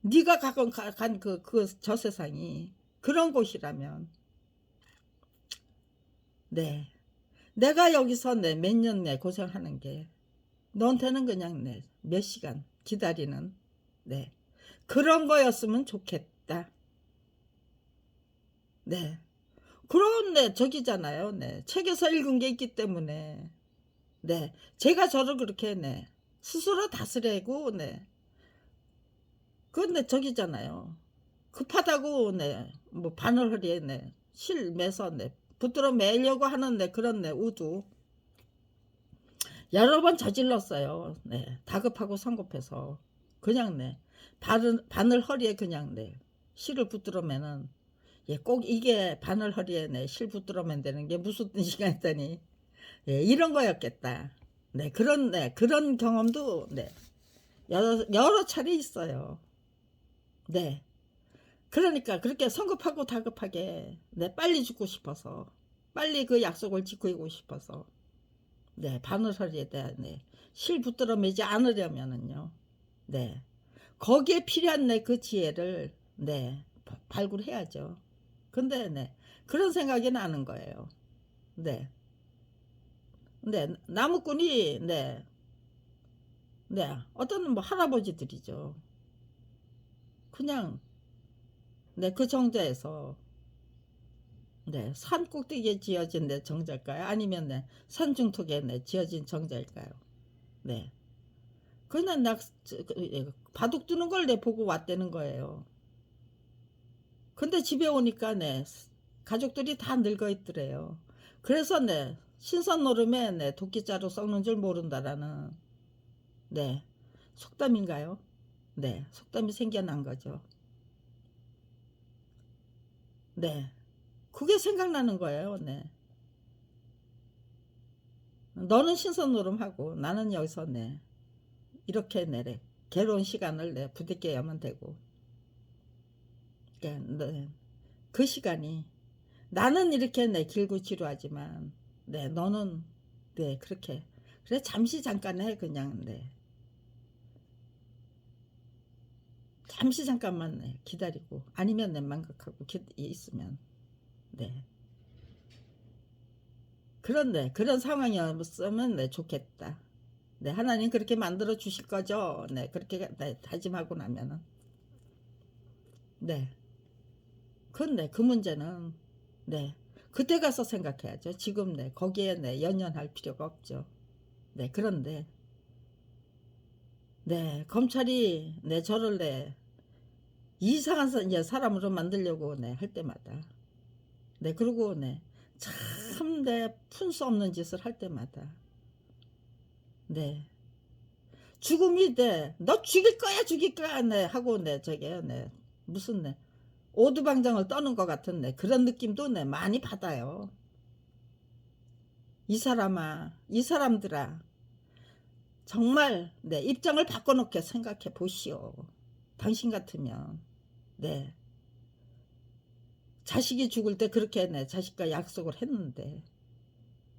네가 간 저 세상이 그런 곳이라면, 네, 내가 여기서 몇 년 고생하는 게 너한테는 그냥 몇 시간 기다리는, 네, 그런 거였으면 좋겠다. 네, 그런 저기잖아요. 네, 책에서 읽은 게 있기 때문에, 네, 제가 저를 그렇게 스스로 다스리고, 그건 저기잖아요. 급하다고 뭐 바늘허리에 실 매서 붙들어 매려고 하는 그런 우두 여러 번 저질렀어요. 다급하고 성급해서 그냥 바늘허리에 그냥 실을 붙들어 매는, 예, 꼭 이게 바늘허리에 실 붙들어 맨다는 게 무슨 뜻이가 했더니, 예, 이런 거였겠다. 그런 경험도 여러 차례 있어요. 네. 그러니까 그렇게 성급하고 다급하게 빨리 죽고 싶어서, 빨리 그 약속을 지키고 싶어서, 바늘서리에 대한 실 붙들어 매지 않으려면은요, 네, 거기에 필요한 그 지혜를 발굴해야죠. 근데 그런 생각이 나는 거예요. 네, 나무꾼이 어떤 뭐 할아버지들이죠. 그냥 그 정자에서 산 꼭대기에 지어진 정자일까요? 아니면 산 중턱에 지어진 정자일까요? 네. 그냥 바둑 두는 걸 보고 왔다는 거예요. 근데 집에 오니까 가족들이 다 늙어 있더래요. 그래서 신선 노름에 도끼자루 썩는 줄 모른다라는 네 속담인가요? 네, 속담이 생겨난 거죠. 네, 그게 생각나는 거예요. 네, 너는 신선 노름하고 나는 여기서 이렇게 괴로운 시간을 부대껴야만 되고, 그러니까 그 시간이 나는 이렇게 길고 지루하지만 너는 그렇게 그래 잠시 잠깐 해 그냥 잠시 잠깐만 기다리고 아니면 망각하고 있으면 네 그런 상황이었으면 좋겠다. 하나님 그렇게 만들어 주실 거죠. 그렇게 다짐하고 나면은 네 근데 그 문제는 그때 가서 생각해야죠. 지금 거기에 연연할 필요가 없죠. 그런데 검찰이 저를 이상한 사람으로 만들려고 할 때마다 그리고 참 푼수 없는 짓을 할 때마다 네 죽음이 너 죽일 거야 죽일 거야 하고 저게 무슨 오두방정을 떠는 것 같은 그런 느낌도 많이 받아요. 이 사람아 이 사람들아 정말 입장을 바꿔놓게 생각해 보시오. 당신 같으면 네 자식이 죽을 때 그렇게 자식과 약속을 했는데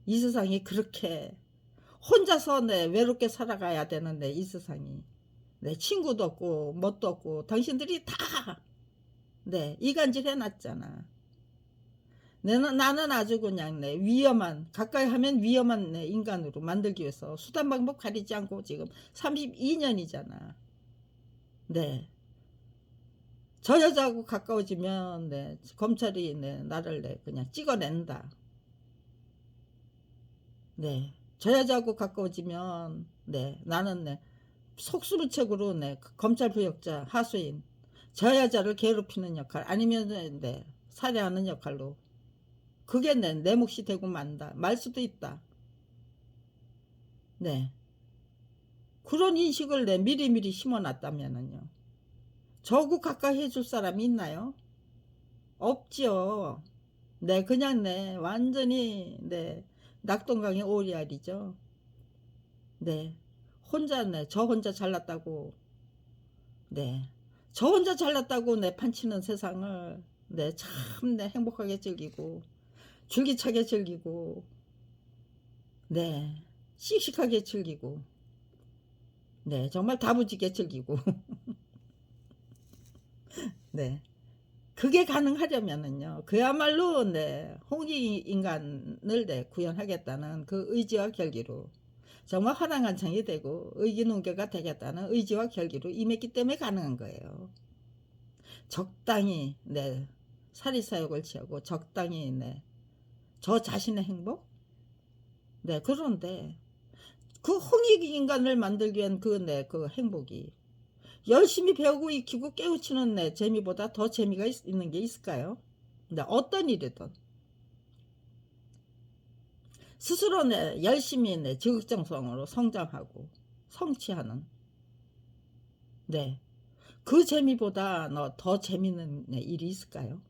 이 세상이 그렇게 혼자서 외롭게 살아가야 되는데 이 세상이 친구도 없고 뭣도 없고 당신들이 다 이간질 해놨잖아. 나는 아주 그냥 위험한 가까이 하면 위험한 인간으로 만들기 위해서 수단 방법 가리지 않고 지금 32년이잖아. 네. 저 여자하고 가까워지면 검찰이 나를 그냥 찍어낸다. 저 여자하고 가까워지면 나는 속수무책으로 검찰 부역자 하수인 저 여자를 괴롭히는 역할 아니면 살해하는 역할로 그게 내 몫이 되고 만다 말 수도 있다. 그런 인식을 미리미리 심어놨다면은요. 저하고 가까이 해줄 사람이 있나요? 없지요. 그냥 완전히 낙동강의 오리알이죠. 혼자 저 혼자 잘났다고 저 혼자 잘났다고 판치는 세상을 참 행복하게 즐기고 줄기차게 즐기고 씩씩하게 즐기고 정말 다부지게 즐기고 네. 그게 가능하려면은요, 그야말로, 네, 홍익인간을 네, 구현하겠다는 그 의지와 결기로, 정말 화랑한창이 되고, 의기농교가 되겠다는 의지와 결기로 임했기 때문에 가능한 거예요. 적당히, 네, 사리사욕을 취하고, 적당히, 네, 저 자신의 행복? 네, 그런데, 그 홍익인간을 만들기 위한 그, 네, 그 행복이, 열심히 배우고 익히고 깨우치는 네, 재미보다 더 재미가 있는 게 있을까요? 네, 어떤 일이든 스스로 네, 열심히 네, 지극정성으로 성장하고 성취하는, 네, 그 재미보다 더 재미있는 네, 일이 있을까요?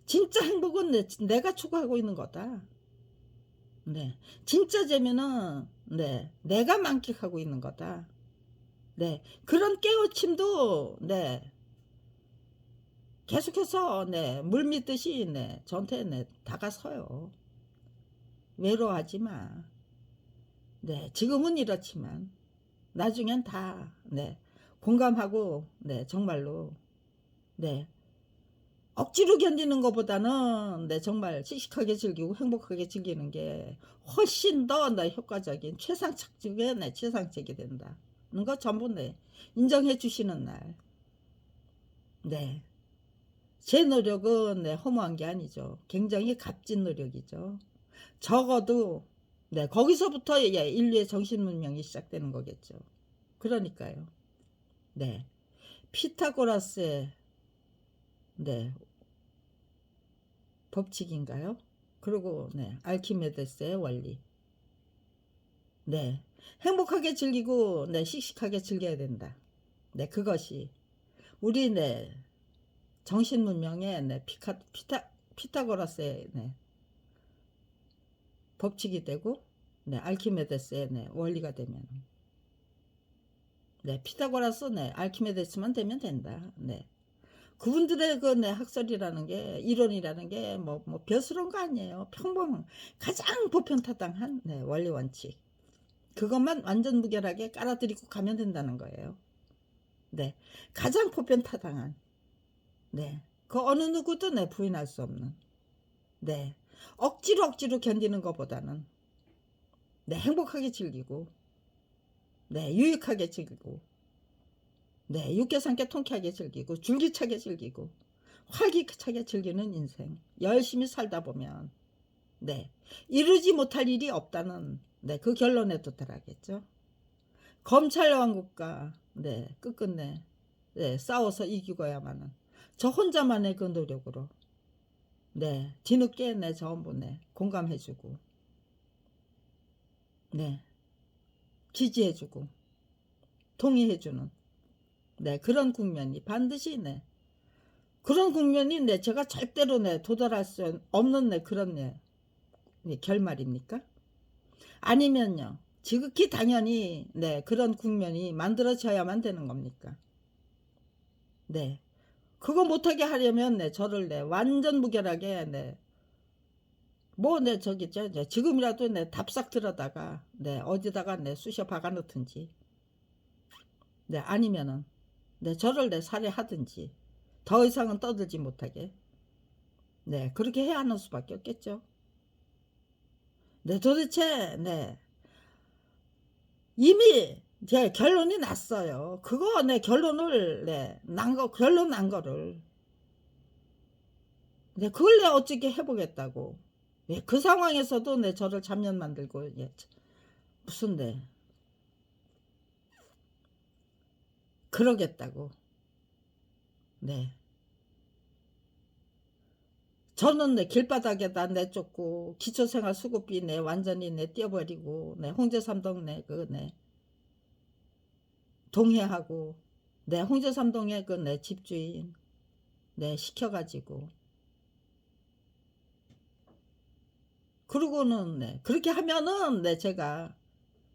진짜 행복은 네, 내가 추구하고 있는 거다. 네, 진짜 재미는 네, 내가 만끽하고 있는 거다. 네, 그런 깨우침도 네, 계속해서 네, 물 믿듯이 네, 저한테 네, 다가서요. 외로워하지 마. 네, 지금은 이렇지만 나중엔 다 네, 공감하고 네, 정말로 네, 억지로 견디는 것보다는 네, 정말 씩씩하게 즐기고 행복하게 즐기는 게 훨씬 더 네, 효과적인 최상책 중에 네, 최상책이 된다. 거 전부 네, 인정해 주시는 날. 네. 제 노력은 네, 허무한 게 아니죠. 굉장히 값진 노력이죠. 적어도 네, 거기서부터 예, 인류의 정신문명이 시작되는 거겠죠. 그러니까요. 네. 피타고라스의 네, 법칙인가요? 그리고 네, 알키메데스의 원리. 네. 행복하게 즐기고 네, 씩씩하게 즐겨야 된다. 네, 그것이 우리 네, 정신문명의 네, 피타고라스의 네, 법칙이 되고 네, 알키메데스의 네, 원리가 되면 네, 피타고라스 네, 알키메데스만 되면 된다. 네. 그분들의 그 네, 학설이라는 게 이론이라는 게 뭐 별스러운 거 아니에요. 평범 가장 보편타당한 네, 원리 원칙. 그것만 완전 무결하게 깔아드리고 가면 된다는 거예요. 네, 가장 보편타당한 네, 그 어느 누구도 네, 부인할 수 없는 네, 억지로 견디는 것보다는 네, 행복하게 즐기고 네, 유익하게 즐기고 네, 육개삼개 통쾌하게 즐기고 줄기차게 즐기고 활기차게 즐기는 인생 열심히 살다 보면 네, 이루지 못할 일이 없다는 네, 그 결론에 도달하겠죠. 검찰 왕국과 네, 끝끝내 네, 싸워서 이기고야만은 저 혼자만의 그 노력으로 네, 뒤늦게 네, 전부 네, 공감해주고 네, 지지해주고 동의해주는 네, 그런 국면이 반드시 네, 그런 국면이 네, 제가 절대로 네, 도달할 수 없는 네, 그런 네, 결말입니까? 아니면요, 지극히 당연히 네, 그런 국면이 만들어져야만 되는 겁니까? 네, 그거 못하게 하려면 네, 저를 네, 완전 무결하게 네, 뭐 네, 저기 지금이라도 네, 답싹 들어다가 네, 어디다가 네, 쑤셔 박아 놓든지 네, 아니면은 네, 저를 네, 살해하든지 더 이상은 떠들지 못하게 네, 그렇게 해야 하는 수밖에 없겠죠. 네, 도대체 네, 이미 제 결론이 났어요. 그거 네, 결론을 네, 결론 난 거를 네, 그걸 내 어떻게 해보겠다고. 예, 그 상황에서도 내 저를 잡년 만들고, 예, 무슨, 네, 그러겠다고. 네. 저는 내 길바닥에다 내쫓고, 기초생활 수급비 내 완전히 내 띄어버리고, 내 홍제삼동 내 동해하고, 내 홍제삼동의 그 내 집주인, 내 시켜가지고, 그러고는 네, 그렇게 하면은 네, 제가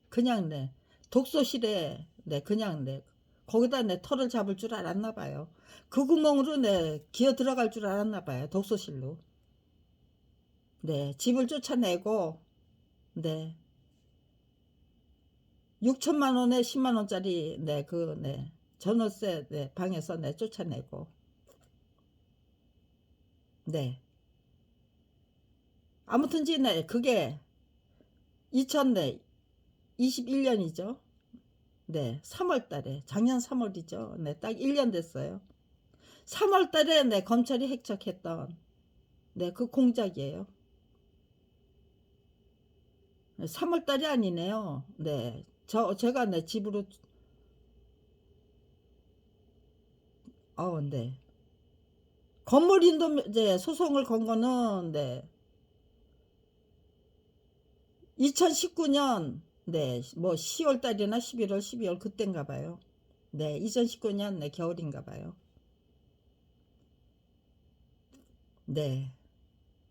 그냥 네, 독서실에 네, 그냥 네, 거기다 내 털을 잡을 줄 알았나 봐요. 그 구멍으로 내 기어 들어갈 줄 알았나 봐요. 독서실로. 네, 집을 쫓아내고 네, 6천만 원에 10만 원짜리 네, 그 네, 전월세 네, 방에서 네, 쫓아내고. 네. 아무튼지 네, 그게 2021년이죠. 네, 3월 달에, 작년 3월이죠. 네, 딱 1년 됐어요. 3월 달에 네, 검찰이 핵척했던 네, 그 공작이에요. 3월 달이 아니네요. 네. 제가 네, 집으로 네. 건물 인도 이제 소송을 건 거는 네. 2019년 네, 뭐 10월 달이나 11월, 12월 그때인가 봐요. 네, 2019년 네, 겨울인가 봐요. 네.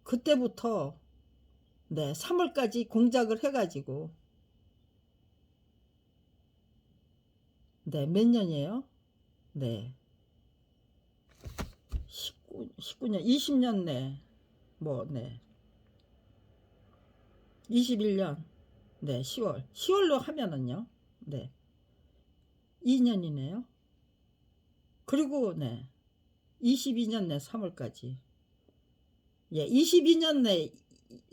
그때부터 네, 3월까지 공작을 해가지고 네, 몇 년이에요? 네, 19년, 20년 네, 뭐, 네, 21년 네, 10월로 하면은요, 네, 2년이네요. 그리고 네, 22년 내 3월까지 예, 22년 내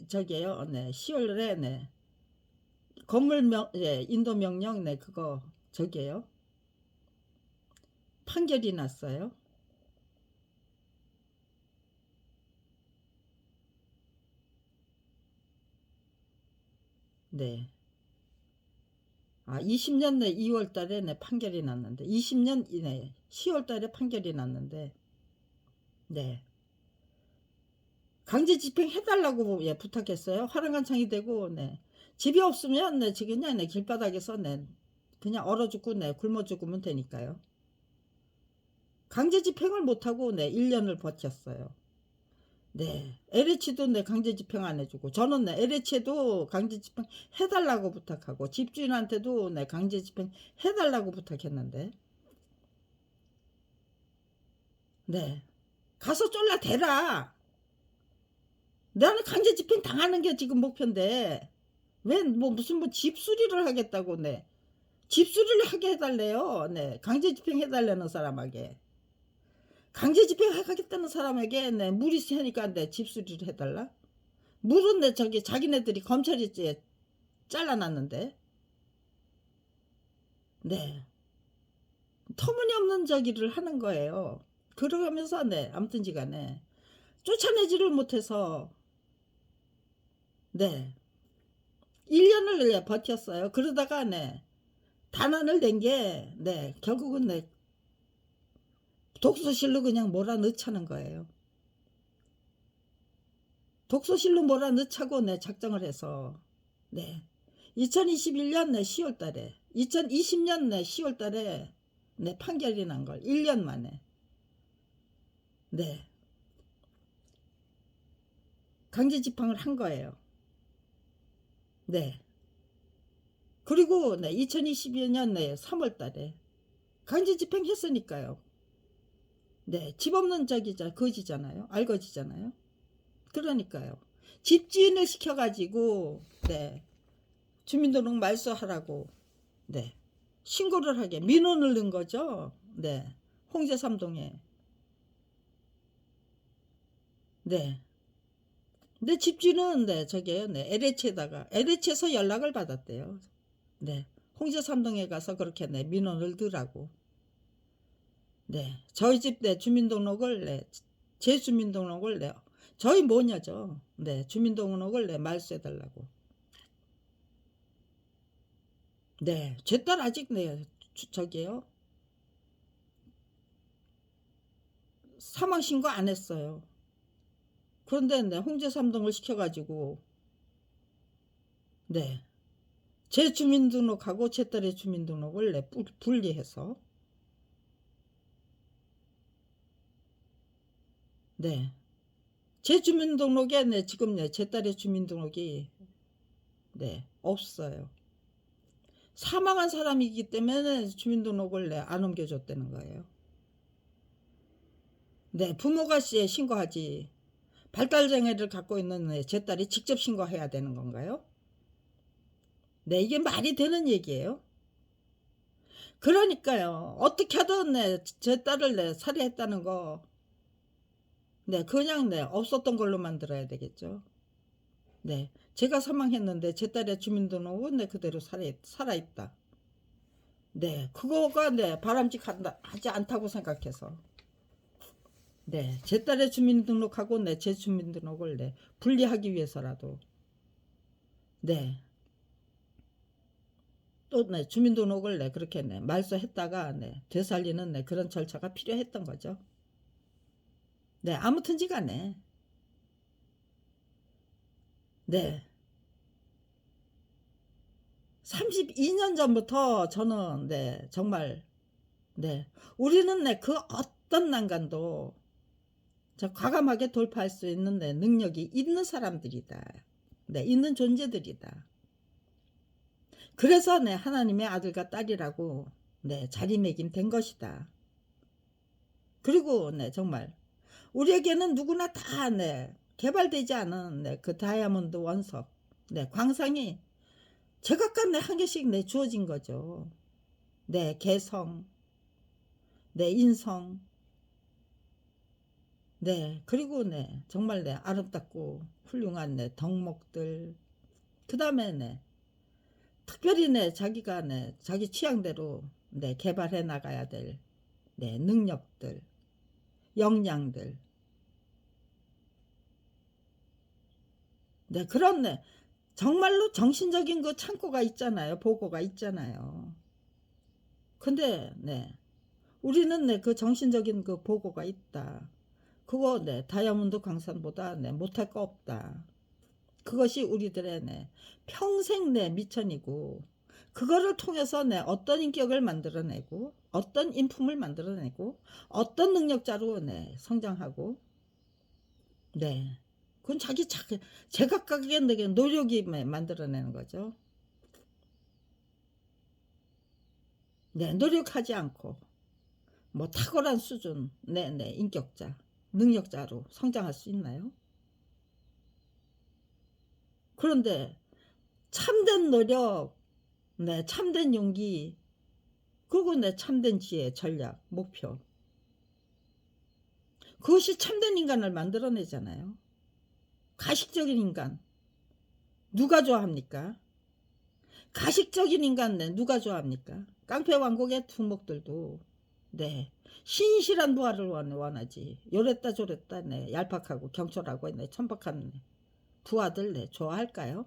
저게요, 네, 10월에 네, 건물명 예, 인도 명령 네, 그거 저게요, 판결이 났어요. 네. 20년 내 2월 달에 내 판결이 났는데, 20년 이내 10월 달에 판결이 났는데, 네. 강제 집행해달라고 예, 부탁했어요. 화랑간창이 되고, 네. 집이 없으면, 네, 그냥 네, 길바닥에서 네, 그냥 얼어 죽고, 네, 굶어 죽으면 되니까요. 강제 집행을 못하고, 네, 1년을 버텼어요. 네. LH도 네, 강제 집행 안 해주고, 저는 네, LH도 강제 집행 해달라고 부탁하고, 집주인한테도 네, 강제 집행 해달라고 부탁했는데, 네. 가서 쫄라 대라. 나는 강제 집행 당하는 게 지금 목표인데 왜 뭐 무슨 뭐 집수리를 하겠다고 네. 집수리를 하게 해달래요. 네. 강제 집행 해달라는 사람에게. 강제 집행 하겠다는 사람에게 네. 물이 새니까 네. 집수리를 해달라. 물은 네. 저기 자기네들이 검찰이 잘라놨는데. 네. 터무니없는 저기를 하는 거예요. 그러면서 네. 아무튼지간에 쫓아내지를 못해서 네. 1년을 버텼어요. 그러다가 네. 단안을 낸 게, 네, 결국은 네, 독서실로 그냥 몰아넣자는 거예요. 독서실로 몰아넣자고 네, 작정을 해서, 네, 2021년 네, 10월 달에, 2020년 네, 10월 달에, 네, 판결이 난 걸, 1년 만에, 네, 강제 집행을 한 거예요. 네. 그리고 네, 2022년 네, 3월 달에, 강제 집행했으니까요. 네, 집 없는 거지잖아요. 알거지잖아요. 그러니까요. 집주인을 시켜가지고 네 주민등록 말소하라고 네 신고를 하게 민원을 넣은 거죠. 네 홍제 삼동에 네. 근데 집주인은 네 저게요. 네 LH에다가 LH에서 연락을 받았대요. 네 홍제 삼동에 가서 그렇게 네 민원을 넣으라고 네 저희 집 네 주민등록을 네제 주민등록을 네 저희 모녀죠. 네 주민등록을 네 말소해달라고 네, 제 딸 아직 네, 저기요. 사망 신고 안 했어요. 그런데 네, 홍제 삼동을 시켜가지고 네, 제 주민등록하고 제 딸의 주민등록을 네, 분리해서 네, 제 주민등록에 네, 지금 네, 제 딸의 주민등록이 네, 없어요. 사망한 사람이기 때문에 주민등록을 네, 안 옮겨줬다는 거예요. 네, 부모가 신고하지. 발달장애를 갖고 있는 네, 제 딸이 직접 신고해야 되는 건가요? 네, 이게 말이 되는 얘기예요. 그러니까요. 어떻게 하든 제 딸을 살해했다는 거 그냥 없었던 걸로 만들어야 되겠죠. 제가 사망했는데 제 딸의 주민등록은 그대로 살아있다. 그거가 바람직하지 않다고 생각해서 제 딸의 주민등록하고 제 주민등록을 분리하기 위해서라도 또 주민등록을 그렇게 말소했다가 되살리는 그런 절차가 필요했던 거죠. 아무튼지 간에 32년 전부터 저는 정말 우리는 그 어떤 난간도 과감하게 돌파할 수 있는 능력이 있는 사람들이다. 있는 존재들이다. 그래서 하나님의 아들과 딸이라고 자리매김된 것이다. 그리고 정말 우리에게는 누구나 다 개발되지 않은 그 다이아몬드 원석 광상이 제각각 한 개씩 주어진 거죠. 개성, 인성, 그리고 정말 아름답고 훌륭한 덕목들, 그 다음에 특별히 자기가 자기 취향대로 개발해 나가야 될 능력들, 역량들, 그런 정말로 정신적인 그 창고가 있잖아요. 보고가 있잖아요. 근데 우리는 그 정신적인 그 보고가 있다. 그거 다이아몬드 광산보다 못할 거 없다. 그것이 우리들의 평생 미천이고, 그거를 통해서 어떤 인격을 만들어내고, 어떤 인품을 만들어내고, 어떤 능력자로 성장하고, 그건 자기 제각각의 노력이 만들어내는 거죠. 노력하지 않고 뭐 탁월한 수준 인격자, 능력자로 성장할 수 있나요? 그런데 참된 노력, 참된 용기, 그리고 참된 지혜, 전략, 목표, 그것이 참된 인간을 만들어내잖아요. 가식적인 인간 누가 좋아합니까? 가식적인 인간 누가 좋아합니까? 깡패 왕국의 두목들도 신실한 부하를 원하지. 요랬다 저랬다 얄팍하고 경솔하고 천박한 부하들 좋아할까요?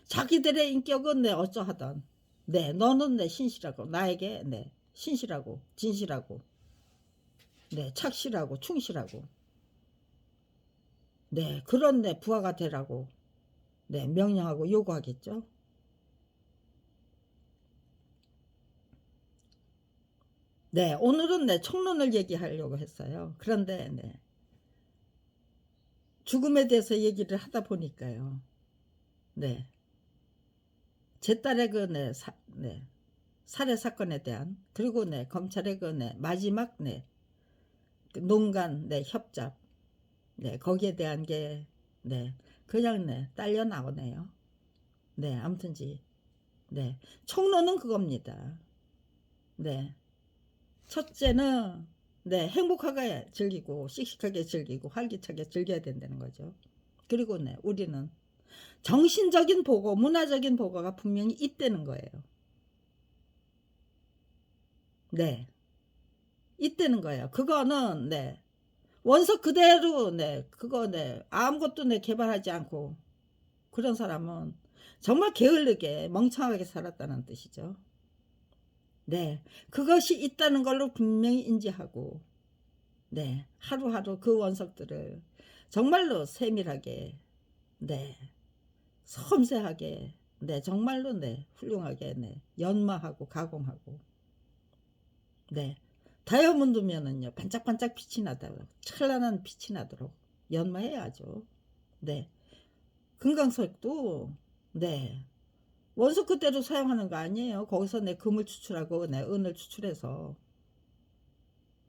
자기들의 인격은 어쩌하던 너는 신실하고 나에게 신실하고 진실하고 착실하고 충실하고 그런 부하가 되라고 명령하고 요구하겠죠. 오늘은 총론을 얘기하려고 했어요. 그런데 죽음에 대해서 얘기를 하다 보니까요. 제 딸의 그 살해 사건에 대한, 그리고 검찰의 그 마지막 그 농간 협잡 거기에 대한 게 그냥 딸려 나오네요. 아무튼지 총론은 그겁니다. 첫째는 행복하게 즐기고 씩씩하게 즐기고 활기차게 즐겨야 된다는 거죠. 그리고 우리는 정신적인 보고, 문화적인 보고가 분명히 있다는 거예요. 있다는 거예요. 그거는 원석 그대로 그거 아무것도 개발하지 않고 그런 사람은 정말 게을르게 멍청하게 살았다는 뜻이죠. 그것이 있다는 걸로 분명히 인지하고 하루하루 그 원석들을 정말로 세밀하게 섬세하게 정말로 훌륭하게 연마하고 가공하고 다이아몬드면은요 반짝반짝 빛이 나도록, 찬란한 빛이 나도록 연마해야죠. 금강석도 원석 그대로 사용하는 거 아니에요. 거기서 금을 추출하고 은을 추출해서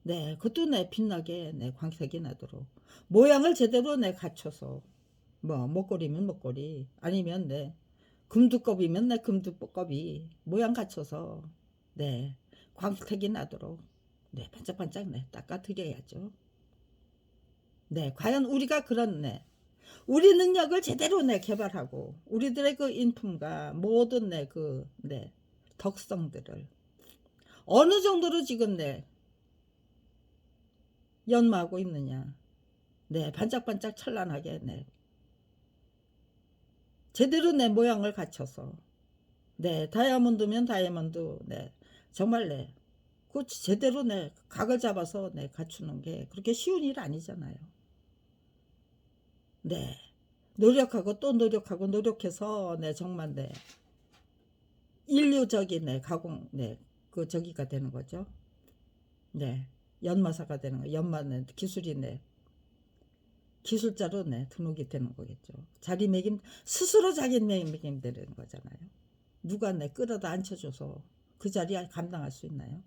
그것도 빛나게 광색이 나도록 모양을 제대로 갖춰서 뭐 목걸이면 목걸이, 아니면 금두껍이면 내 금두껍이 모양 갖춰서 네 광택이 나도록 네 반짝반짝 네 닦아 드려야죠. 네 과연 우리가 그런 네 우리 능력을 제대로 내 개발하고 우리들의 그 인품과 모든 내 그 네 덕성들을 어느 정도로 지금 내 연마하고 있느냐. 네 반짝반짝 찬란하게 네 제대로 내 모양을 갖춰서 네 다이아몬드면 다이아몬드 네 정말 그 제대로 각을 잡아서 갖추는 게 그렇게 쉬운 일 아니잖아요. 네 노력하고 또 노력하고 노력해서 정말 인류적인 가공 그 저기가 되는 거죠. 네 연마사가 되는 거 연마는 기술이 기술자로 등록이 되는 거겠죠. 자기매김 스스로 자기매김 되는 거잖아요. 누가 끌어다 앉혀줘서 그 자리에 감당할 수 있나요?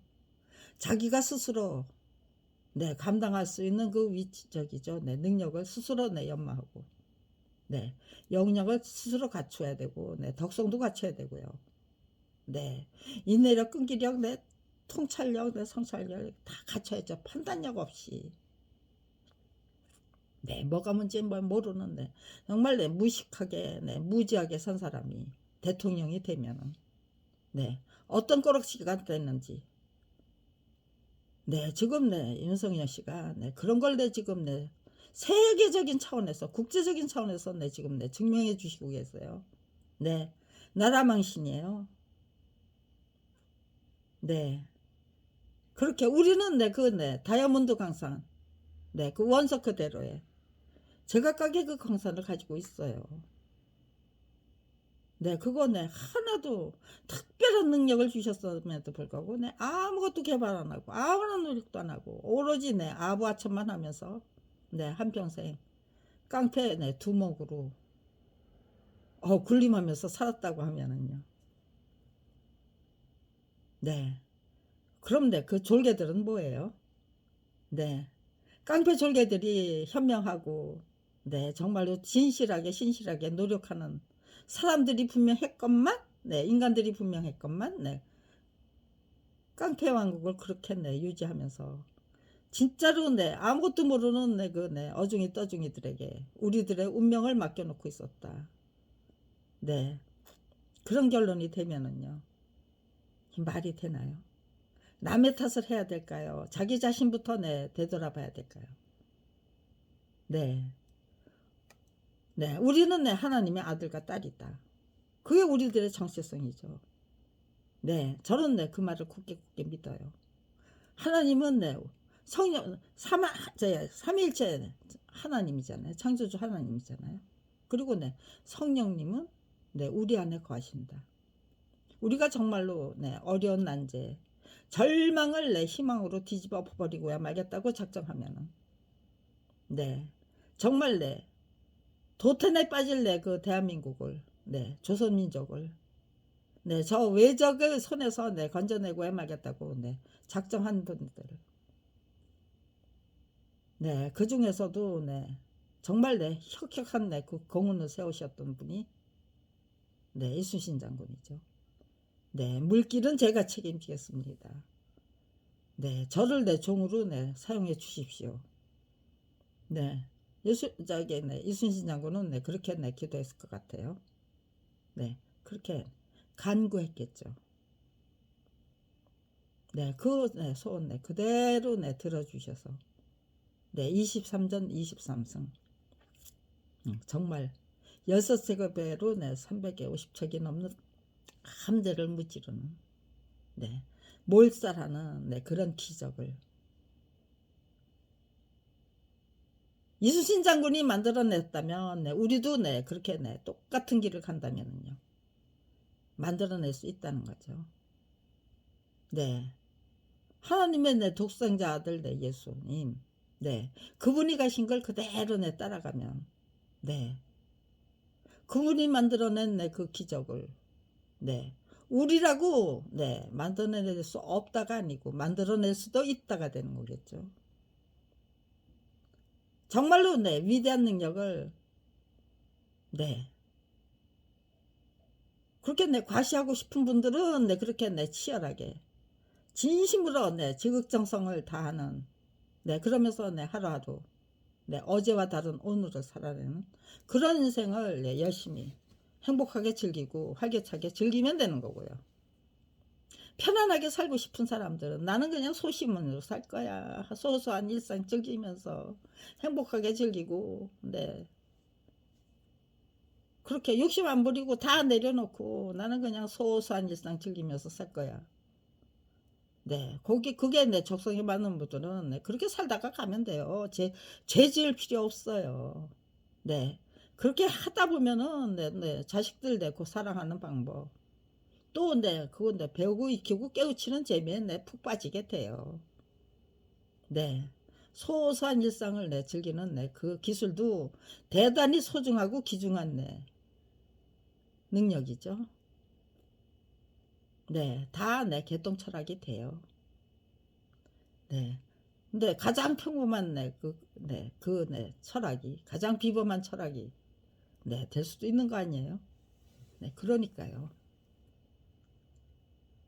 자기가 스스로 감당할 수 있는 그 위치적이죠. 능력을 스스로 연마하고 영역을 스스로 갖춰야 되고 덕성도 갖춰야 되고요. 인내력, 끈기력, 통찰력, 성찰력 다 갖춰야죠. 판단력 없이 뭐가 문제인지 모르는데 정말 무식하게 무지하게 산 사람이 대통령이 되면은 어떤 꼬락지가 됐는지 지금 윤석열 씨가 그런 걸 지금 세계적인 차원에서 국제적인 차원에서 지금 증명해 주시고 계세요. 나라 망신이에요. 그렇게 우리는 그 다이아몬드 강산 그 원석 그대로에 제각각의 그 강산을 가지고 있어요. 그거 하나도 특별한 능력을 주셨음에도 불구하고 아무것도 개발 안 하고 아무런 노력도 안 하고 오로지 아부아첨만 하면서 한평생 깡패 두목으로 군림하면서 살았다고 하면은요. 그럼 그 졸개들은 뭐예요? 깡패 졸개들이 현명하고 정말로 진실하게 신실하게 노력하는 사람들이 분명했건만 인간들이 분명했건만 깡패 왕국을 그렇게 유지하면서 진짜로 아무것도 모르는 그 어중이 떠중이들에게 우리들의 운명을 맡겨놓고 있었다. 그런 결론이 되면은요. 말이 되나요? 남의 탓을 해야 될까요? 자기 자신부터 되돌아봐야 될까요? 우리는 하나님의 아들과 딸이다. 그게 우리들의 정체성이죠. 저는 그 말을 굳게 믿어요. 하나님은 성령 삼위일체 하나님이잖아요. 창조주 하나님이잖아요. 그리고 성령님은 우리 안에 거하신다. 우리가 정말로 어려운 난제 절망을 희망으로 뒤집어 버리고야 말겠다고 작정하면은 정말 도태에 빠질 그 대한민국을 조선민족을 저 외적의 손에서 건져내고야 말겠다고 작정한 분들 그 중에서도 정말 혁혁한 그 공훈을 세우셨던 분이 이순신 장군이죠. 물길은 제가 책임지겠습니다. 저를 종으로 사용해 주십시오. 이순신 장군은 그렇게 기도했을 것 같아요. 그렇게 간구했겠죠. 그 소원 그대로 들어주셔서 23전 23승 정말 6세배로 350척이 넘는 함대를 무찌르는 몰살하는 그런 기적을 이순신 장군이 만들어냈다면 우리도 그렇게 똑같은 길을 간다면요 만들어낼 수 있다는 거죠. 하나님의 독생자 아들 예수님 그분이 가신 걸 그대로 따라가면 그분이 만들어낸 그 기적을 우리라고 만들어낼 수 없다가 아니고 만들어낼 수도 있다가 되는 거겠죠. 정말로 위대한 능력을 그렇게 내 과시하고 싶은 분들은 내 그렇게 내 치열하게 진심으로 내 지극정성을 다하는 네 그러면서 내 하루하루 네 어제와 다른 오늘을 살아내는 그런 인생을 네 열심히 행복하게 즐기고 활기차게 즐기면 되는 거고요. 편안하게 살고 싶은 사람들은 나는 그냥 소심원으로 살 거야. 소소한 일상 즐기면서 행복하게 즐기고 네 그렇게 욕심 안 부리고 다 내려놓고 나는 그냥 소소한 일상 즐기면서 살 거야. 네, 그게 내 적성에 맞는 분들은 네, 그렇게 살다가 가면 돼요. 죄 지을 필요 없어요. 네, 그렇게 하다 보면은 네, 자식들 내고 사랑하는 방법. 또 네, 그거 네, 배우고 익히고 깨우치는 재미에 네, 푹 빠지게 돼요. 네, 소소한 일상을 네, 즐기는 네, 그 기술도 대단히 소중하고 귀중한 네, 능력이죠. 네, 다 내 개똥 철학이 돼요. 네. 근데 가장 평범한 네, 철학이 가장 비범한 철학이 네, 될 수도 있는 거 아니에요? 네, 그러니까요.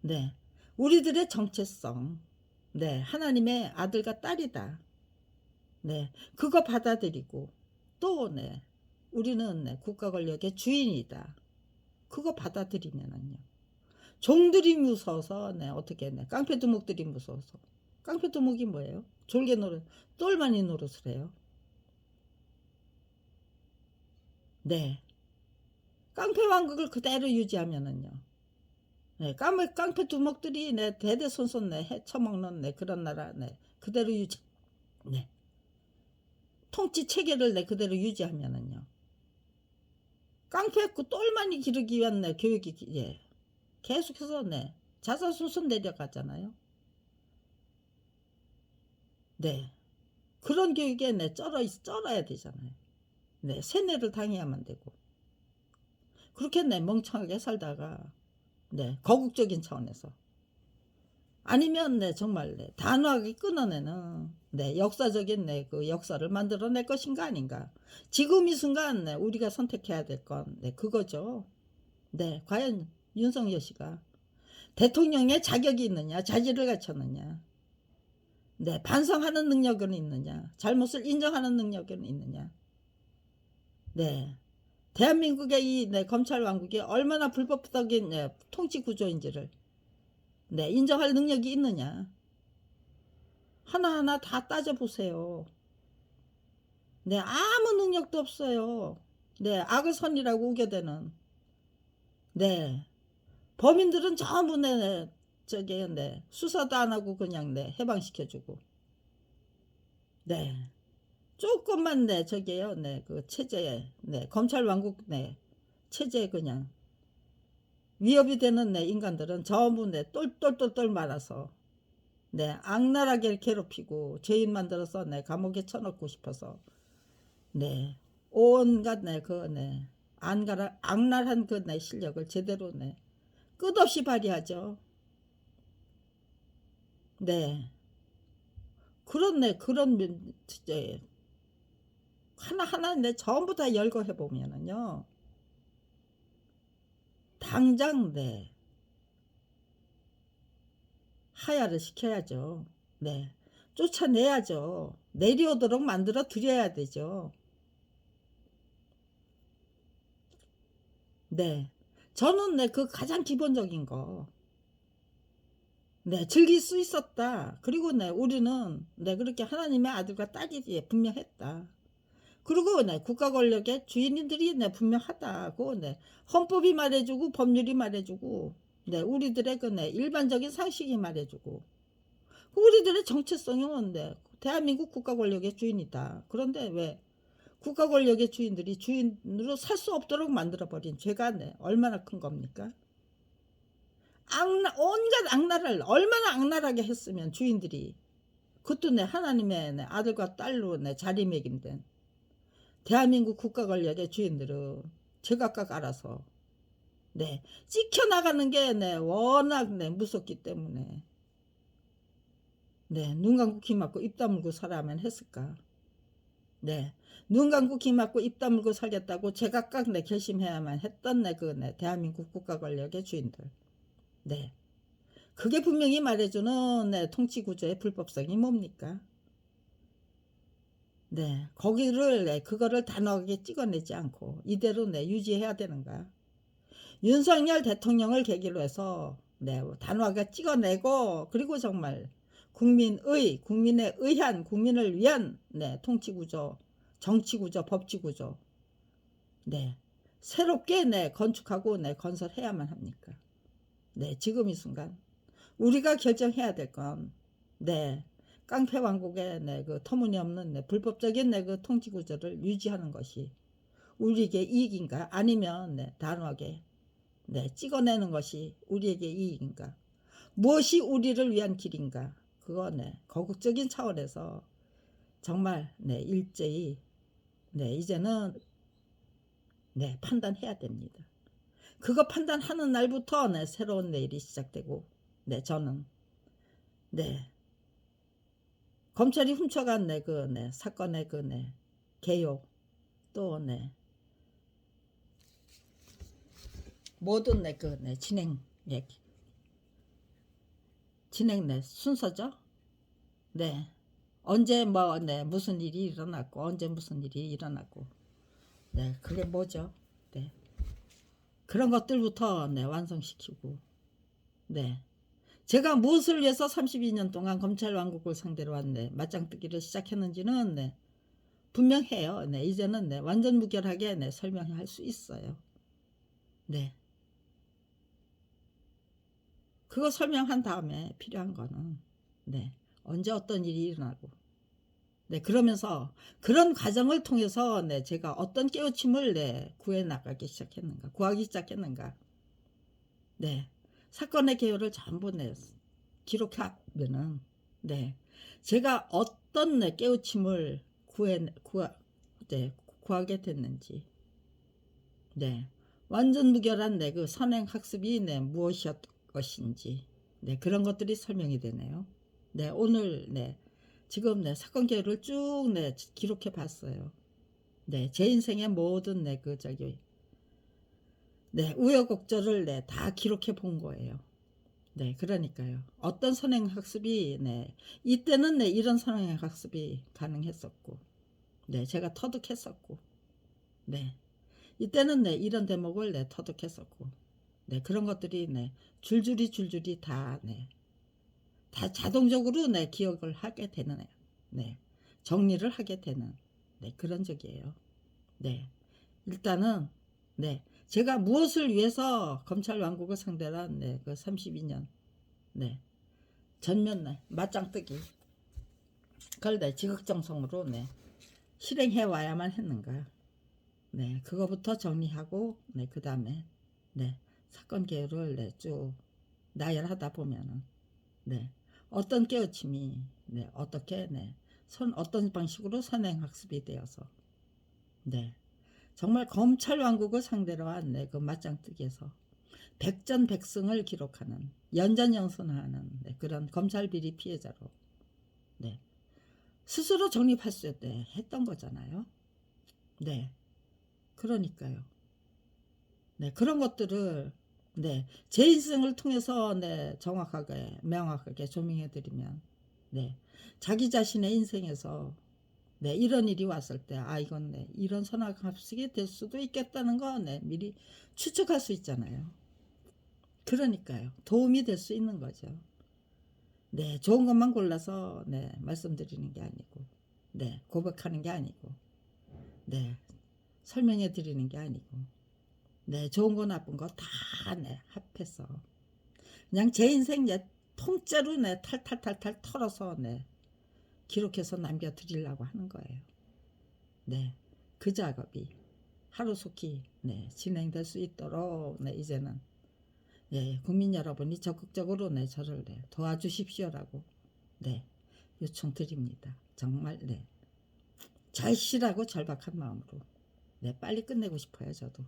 네. 우리들의 정체성. 네, 하나님의 아들과 딸이다. 네. 그거 받아들이고 또 네. 우리는 네, 국가 권력의 주인이다. 그거 받아들이면은요. 종들이 무서워서 네, 어떻게 네, 깡패두목들이 무서워서 깡패두목이 뭐예요? 졸개 노릇 똘마니 노릇을 해요. 네. 깡패 왕국을 그대로 유지하면은요. 네, 깡패 두목들이 내 대대손손 내 헤쳐먹는 내 그런 나라 내 그대로 유지 네 통치 체계를 내 그대로 유지하면은요. 깡패 그 똘마니 기르기 위한 내 교육이 예 계속해서 내 자자손손 내려가잖아요. 네 그런 교육에 내 쩔어야 되잖아요. 네 세뇌를 당해야만 되고 그렇게 내 멍청하게 살다가 네 거국적인 차원에서 아니면 네 정말 네 단호하게 끊어내는 네 역사적인 네 그 역사를 만들어낼 것인가 아닌가. 지금 이 순간 네 우리가 선택해야 될 건 네 그거죠. 네 과연 윤석열 씨가 대통령의 자격이 있느냐 자질을 갖췄느냐 네 반성하는 능력은 있느냐 잘못을 인정하는 능력은 있느냐 네 대한민국의 이 네, 검찰 왕국이 얼마나 불법적인 네, 통치 구조인지를 네 인정할 능력이 있느냐 하나하나 다 따져보세요. 네, 아무 능력도 없어요. 네, 악을 선이라고 우겨대는. 네, 범인들은 전부 네, 저기, 네, 수사도 안 하고 그냥 네, 해방시켜주고. 네, 조금만 네, 저기요, 네, 그 체제에, 네, 검찰 왕국 네, 체제에 그냥 위협이 되는 네, 인간들은 전부 네, 똘똘똘똘 말아서 네, 악랄하게 괴롭히고 죄인 만들어서 네, 감옥에 쳐넣고 싶어서 네. 온갖 네, 네, 악랄한 그 네, 실력을 제대로 네, 끝없이 발휘하죠. 네. 이제 하나하나 네, 전부 다 열거해 보면은요. 당장 네, 하야를 시켜야죠. 네. 쫓아내야죠. 내려오도록 만들어 드려야 되죠. 네. 저는 네, 그 가장 기본적인 거. 네, 즐길 수 있었다. 그리고 네, 우리는 네, 그렇게 하나님의 아들과 딸이 예, 분명했다. 그리고 네, 국가 권력의 주인들이 네, 분명하다고 네, 헌법이 말해주고 법률이 말해주고 네, 우리들의 그 네, 일반적인 상식이 말해주고 우리들의 정체성은 네, 대한민국 국가 권력의 주인이다. 그런데 왜 국가 권력의 주인들이 주인으로 살 수 없도록 만들어버린 죄가 네, 얼마나 큰 겁니까? 온갖 악랄을 얼마나 악랄하게 했으면 주인들이 그것도 내 하나님의 내 아들과 딸로 내 자리매김된 대한민국 국가 권력의 주인들은 제각각 알아서 네 찍혀나가는 게 네 워낙 네 무섭기 때문에 네눈 감고 귀 막고 입 다물고 살아야만 했을까. 네. 눈 감고 귀 막고 입 다물고 살겠다고 제각각 내 결심해야만 했던 내 대한민국 국가 권력의 주인들. 네. 그게 분명히 말해주는 통치 구조의 불법성이 뭡니까? 네. 거기를 그거를 단호하게 찍어내지 않고 이대로 유지해야 되는가? 윤석열 대통령을 계기로 해서 단호하게 찍어내고 그리고 정말 국민의 의한 국민을 위한 통치 구조, 정치 구조, 법치 구조 새롭게 건축하고 건설해야만 합니까? 지금 이 순간 우리가 결정해야 될 건 깡패 왕국의 그 터무니없는 불법적인 그 통치 구조를 유지하는 것이 우리에게 이익인가? 아니면 단호하게 찍어내는 것이 우리에게 이익인가? 무엇이 우리를 위한 길인가? 그거 거국적인 차원에서 정말 일제히 이제는 판단해야 됩니다. 그거 판단하는 날부터 새로운 내일이 시작되고 저는 검찰이 훔쳐간 그 사건의 그 개요 또 모든 그 진행 순서죠. 언제 무슨 일이 일어났고 언제 무슨 일이 일어났고 그게 뭐죠? 그런 것들부터 완성시키고 제가 무엇을 위해서 32년 동안 검찰 왕국을 상대로 한 맞짱뜨기를 시작했는지는 분명해요. 이제는 완전 무결하게 설명할 수 있어요. 그거 설명한 다음에 필요한 거는 언제 어떤 일이 일어나고 그러면서 그런 과정을 통해서 제가 어떤 깨우침을 구하기 시작했는가 사건의 개요를 전부 기록하면은 제가 어떤 깨우침을 구하게 됐는지 완전 무결한 그 선행학습이 무엇이었던 것인지 그런 것들이 설명이 되네요. 오늘 지금 사건 개요를 쭉 기록해 봤어요. 제 인생의 모든 그 우여곡절을 다 기록해 본 거예요. 그러니까요. 어떤 선행학습이 이때는 이런 선행학습이 가능했었고 제가 터득했었고 이때는 이런 대목을 터득했었고 그런 것들이 줄줄이 다 자동적으로 기억을 하게 되는 정리를 하게 되는 그런 적이에요. 일단은 제가 무엇을 위해서 검찰 왕국을 상대로 한 그 32년 전면 맞짱뜨기 그걸 지극정성으로 실행해 와야만 했는가 그거부터 정리하고 그 다음에 사건 개요를 쭉 나열하다 보면은 어떤 깨우침이 어떻게 어떤 방식으로 선행학습이 되어서 정말 검찰 왕국을 상대로 한 그 맞짱뜨기에서 백전백승을 기록하는 연전연승하는 그런 검찰 비리 피해자로 스스로 정립할 수 했던 거잖아요. 그러니까요. 그런 것들을 제 인생을 통해서 정확하게 명확하게 조명해 드리면 자기 자신의 인생에서 이런 일이 왔을 때 이건 이런 선악합숙이 될 수도 있겠다는 거 미리 추측할 수 있잖아요. 그러니까요. 도움이 될 수 있는 거죠. 좋은 것만 골라서 말씀드리는 게 아니고 고백하는 게 아니고 설명해 드리는 게 아니고 좋은 거 나쁜 거 다 합해서 그냥 제 인생 통째로 탈탈탈탈 털어서 기록해서 남겨드리려고 하는 거예요. 그 작업이 하루속히 진행될 수 있도록 이제는 국민 여러분이 적극적으로 저를 도와주십시오라고 요청드립니다. 정말 절실하고 절박한 마음으로 빨리 끝내고 싶어요. 저도